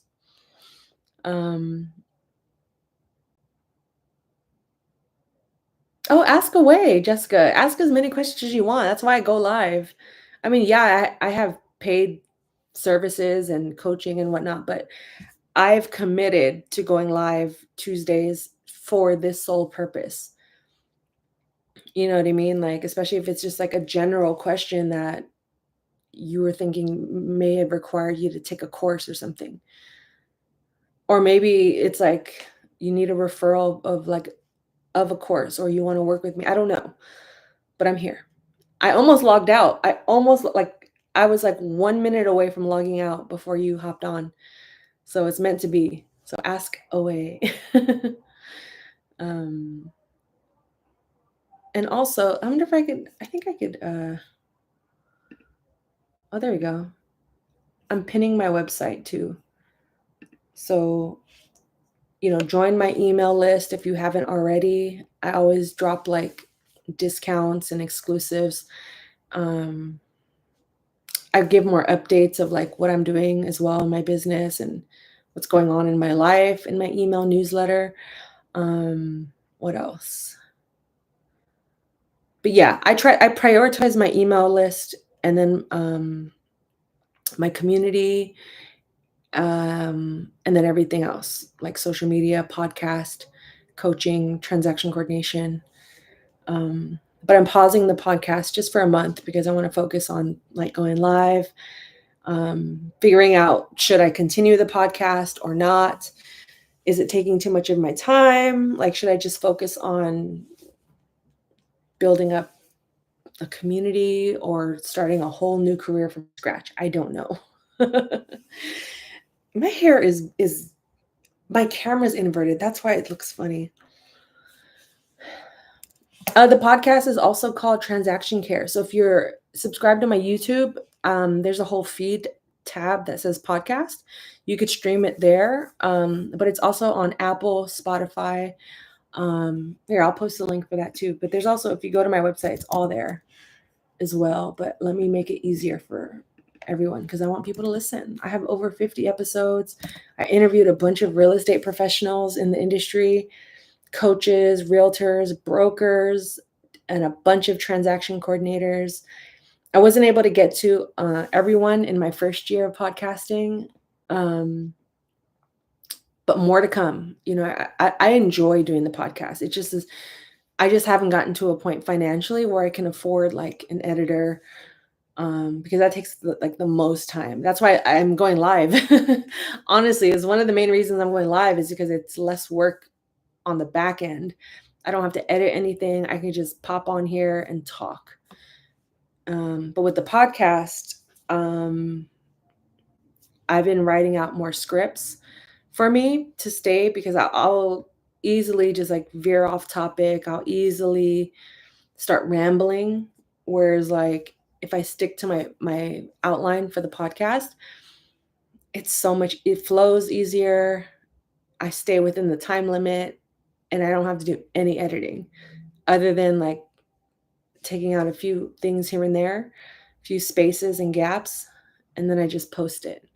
Um, oh, ask away, Jessica. Ask as many questions as you want. That's why I go live. I mean, yeah, I have paid services and coaching and whatnot, but I've committed to going live Tuesdays for this sole purpose. You know what I mean? Like, especially if it's just like a general question that you were thinking may have required you to take a course or something. Or maybe it's like you need a referral of a course or you want to work with me. I don't know, but I'm here. I almost logged out. I was like 1 minute away from logging out before you hopped on. So it's meant to be. So ask away. um and also, I wonder if I think I could oh, there we go. I'm pinning my website too. So, join my email list if you haven't already. I always drop like discounts and exclusives. Um, I give more updates of like what I'm doing as well in my business and what's going on in my life in my email newsletter. What else? But yeah, I prioritize my email list and then my community, and then everything else like social media, podcast, coaching, transaction coordination. But I'm pausing the podcast just for a month because I want to focus on like going live, figuring out should I continue the podcast or not? Is it taking too much of my time? Like, should I just focus on building up a community or starting a whole new career from scratch? I don't know. My hair is my camera's inverted. That's why it looks funny. The podcast is also called Transaction Care. So if you're subscribed to my YouTube, there's a whole feed tab that says podcast. You could stream it there, but it's also on Apple, Spotify. Here, I'll post a link for that too. But there's also, if you go to my website, it's all there as well. But let me make it easier for everyone because I want people to listen. I have over 50 episodes. I interviewed a bunch of real estate professionals in the industry, coaches, realtors, brokers, and a bunch of transaction coordinators. I wasn't able to get to everyone in my first year of podcasting, but more to come. I enjoy doing the podcast. It just is. I just haven't gotten to a point financially where I can afford like an editor, because that takes the most time. That's why I'm going live. Honestly, is one of the main reasons I'm going live is because it's less work on the back end. I don't have to edit anything. I can just pop on here and talk. But with the podcast, I've been writing out more scripts for me to stay because I'll easily just like veer off topic. I'll easily start rambling Whereas like if I stick to my outline for the podcast, it flows easier. I stay within the time limit and I don't have to do any editing other than like taking out a few things here and there, a few spaces and gaps, and then I just post it.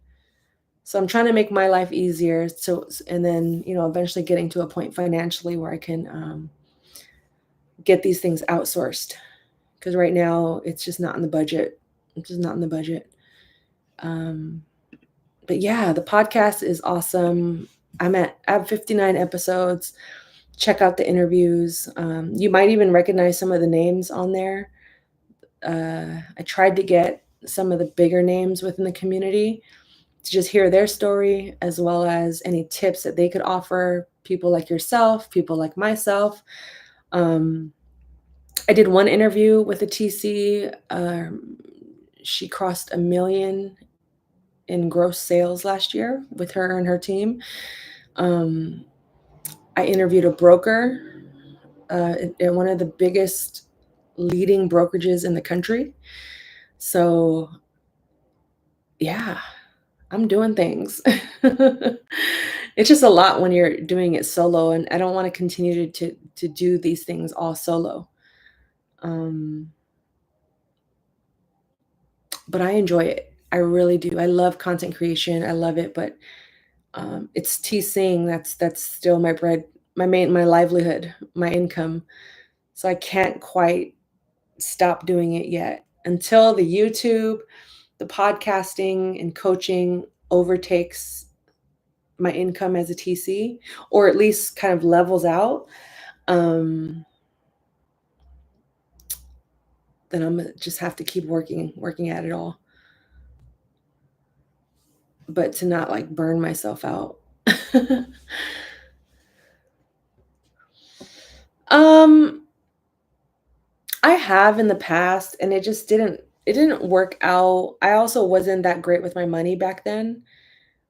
So I'm trying to make my life easier. So, and then, eventually getting to a point financially where I can get these things outsourced. Because right now it's just not in the budget. It's just not in the budget. Um, but yeah, the podcast is awesome. I have 59 episodes. Check out the interviews. You might even recognize some of the names on there. I tried to get some of the bigger names within the community to just hear their story, as well as any tips that they could offer people like yourself, people like myself. I did one interview with a TC. She crossed 1 million in gross sales last year with her and her team. I interviewed a broker at one of the biggest leading brokerages in the country. So, yeah, I'm doing things. It's just a lot when you're doing it solo, and I don't want to continue to do these things all solo. Um, but I enjoy it. I really do. I love content creation. I love it, but it's TCing that's still my bread, my livelihood, my income. So I can't quite stop doing it yet until the YouTube, the podcasting, and coaching overtakes my income as a TC, or at least kind of levels out. Um, then I'm gonna just have to keep working at it all, but to not like burn myself out. um, I have in the past, and it didn't work out. I also wasn't that great with my money back then.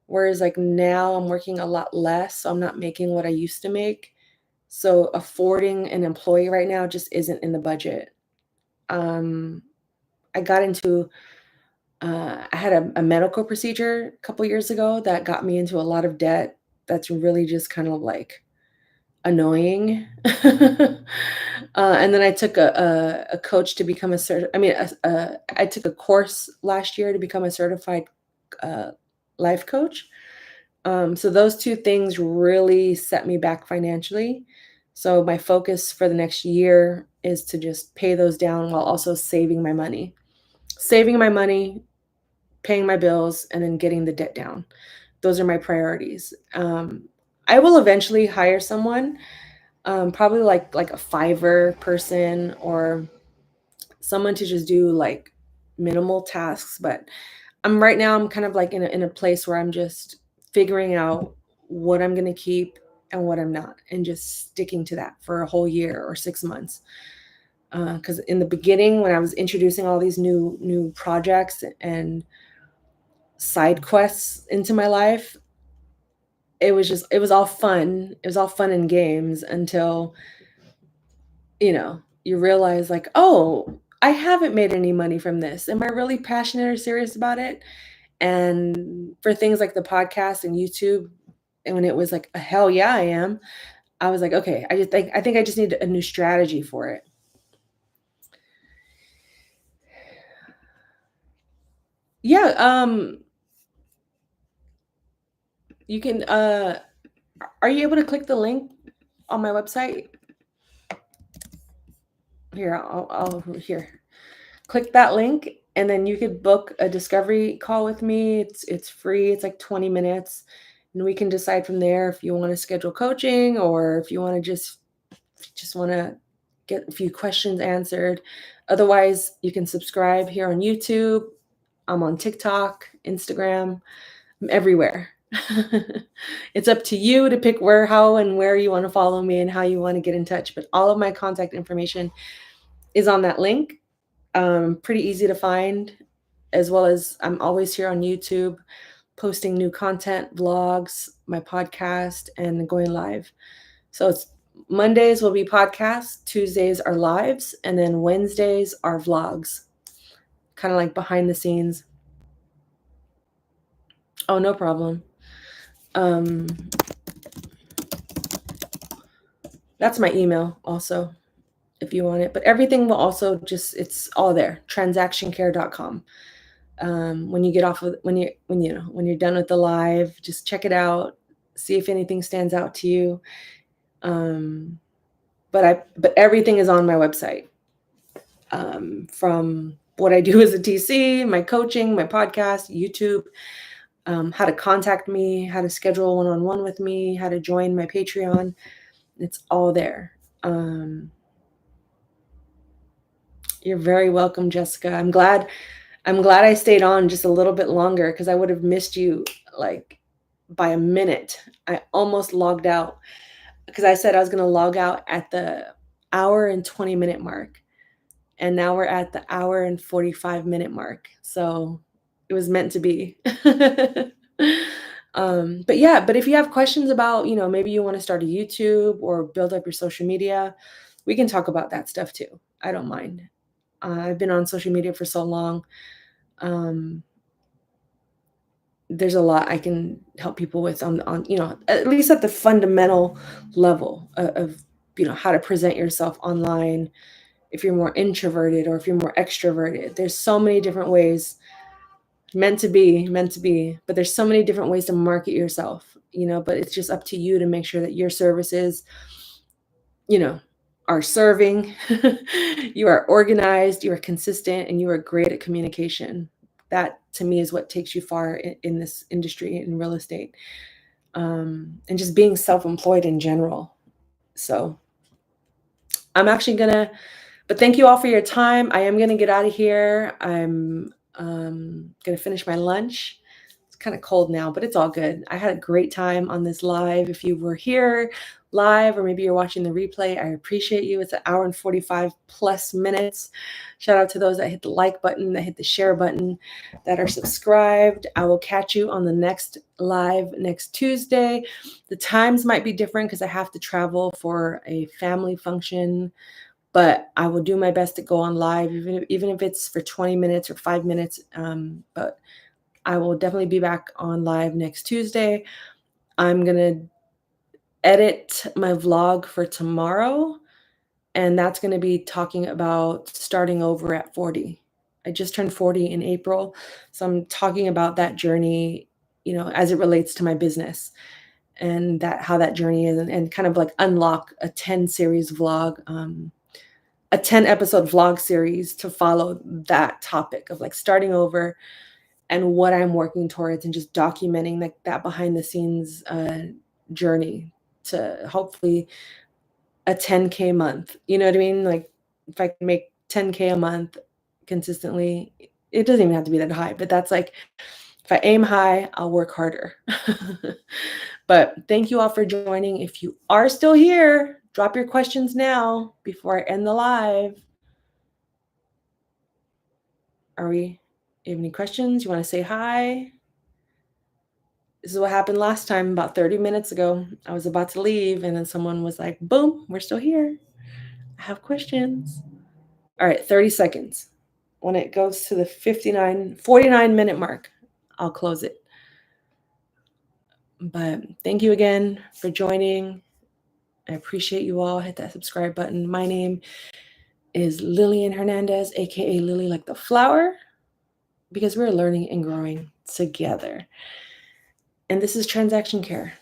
Whereas like now I'm working a lot less, so I'm not making what I used to make. So affording an employee right now just isn't in the budget. Um, I got into I had a medical procedure a couple years ago that got me into a lot of debt. That's really just kind of like annoying. And then I took a coach to become a cert. I mean, I took a course last year to become a certified uh, life coach. So those two things really set me back financially. So my focus for the next year is to just pay those down while also saving my money, paying my bills, and then getting the debt down. Those are my priorities. I will eventually hire someone, probably like a Fiverr person or someone to just do like minimal tasks. But right now I'm kind of like in a place where I'm just figuring out what I'm gonna keep and what I'm not, and just sticking to that for a whole year or 6 months. Because in the beginning, when I was introducing all these new projects and side quests into my life, it was all fun. It was all fun and games until, you realize like, "Oh, I haven't made any money from this. Am I really passionate or serious about it?" And for things like the podcast and YouTube, and when it was like, "Hell yeah, I am." I was like, "Okay, I think I just need a new strategy for it." Yeah, you can, are you able to click the link on my website? Here, here. Click that link, and then you could book a discovery call with me. It's free. It's like 20 minutes, and we can decide from there if you want to schedule coaching, or if you want to just want to get a few questions answered. Otherwise, you can subscribe here on YouTube. I'm on TikTok, Instagram, I'm everywhere. It's up to you to pick where, how, and where you want to follow me and how you want to get in touch. But all of my contact information is on that link. Pretty easy to find, as well as I'm always here on YouTube posting new content, vlogs, my podcast, and going live. So it's Mondays will be podcasts, Tuesdays are lives, and then Wednesdays are vlogs, kind of like behind the scenes. Oh, no problem. That's my email also, if you want it. But everything will also it's all there, transactioncare.com. When you get off of, when you're done with the live, just check it out, see if anything stands out to you. But everything is on my website. From what I do as a TC, my coaching, my podcast, YouTube, how to contact me, how to schedule one-on-one with me, how to join my Patreon. It's all there. You're very welcome, Jessica. I'm glad I stayed on just a little bit longer, because I would have missed you like by a minute. I almost logged out, because I said I was going to log out at the hour and 20-minute mark. And now we're at the hour and 45-minute mark. So it was meant to be. But if you have questions about, maybe you want to start a YouTube or build up your social media, we can talk about that stuff too. I don't mind. I've been on social media for so long. There's a lot I can help people with on at least at the fundamental level of how to present yourself online. If you're more introverted or if you're more extroverted, there's so many different ways. Meant to be, but there's so many different ways to market yourself, but it's just up to you to make sure that your services, are serving. You are organized, you are consistent, and you are great at communication. That to me is what takes you far in this industry, in real estate, and just being self-employed in general. So I'm actually but thank you all for your time. I am gonna get out of here. I'm gonna finish my lunch. It's kind of cold now, but it's all good. I had a great time on this live. If you were here live, or maybe you're watching the replay, I appreciate you. It's an hour and 45 plus minutes. Shout out to those that hit the like button, that hit the share button, that are subscribed. I will catch you on the next live next Tuesday. The times might be different because I have to travel for a family function, but I will do my best to go on live, even if it's for 20 minutes or 5 minutes. But I will definitely be back on live next Tuesday. I'm going to edit my vlog for tomorrow, and that's going to be talking about starting over at 40. I just turned 40 in April, so I'm talking about that journey, as it relates to my business, and how that journey is, and kind of like unlock a 10 series vlog, a 10 episode vlog series to follow that topic of like starting over and what I'm working towards, and just documenting like that behind the scenes journey to hopefully a 10K month. You know what I mean? Like if I can make 10K a month consistently, it doesn't even have to be that high, but that's like, if I aim high, I'll work harder. But thank you all for joining. If you are still here, drop your questions now before I end the live. You have any questions? You want to say hi? This is what happened last time, about 30 minutes ago. I was about to leave, and then someone was like, boom, we're still here. I have questions. All right, 30 seconds. When it goes to the 49-minute mark, I'll close it. But thank you again for joining. I appreciate you all. Hit that subscribe button. My name is Lillian Hernandez, aka Lily like the flower, because we're learning and growing together. And this is Transaction Care.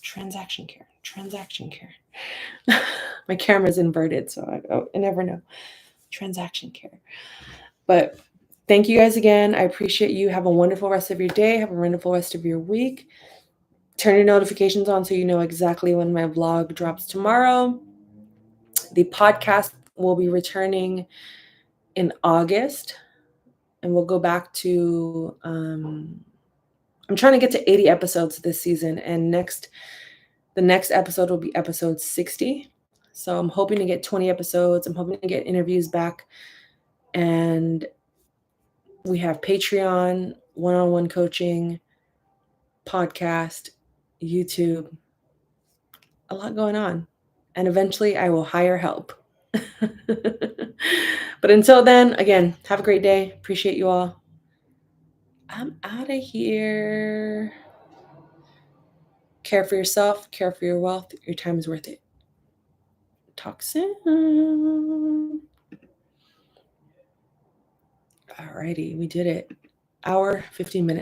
Transaction Care. My camera's inverted, so I never know. Transaction Care. But thank you guys again. I appreciate you. Have a wonderful rest of your day. Have a wonderful rest of your week. Turn your notifications on so you know exactly when my vlog drops tomorrow. The podcast will be returning in August, and we'll go back to I'm trying to get to 80 episodes this season, and the next episode will be episode 60. So I'm hoping to get 20 episodes. I'm hoping to get interviews back, and we have Patreon, one-on-one coaching, podcast, YouTube, a lot going on. And eventually I will hire help. But until then, again, have a great day. Appreciate you all. I'm out of here. Care for yourself, care for your wealth. Your time is worth it. Talk soon. Alrighty, we did it. Hour, 15 minutes.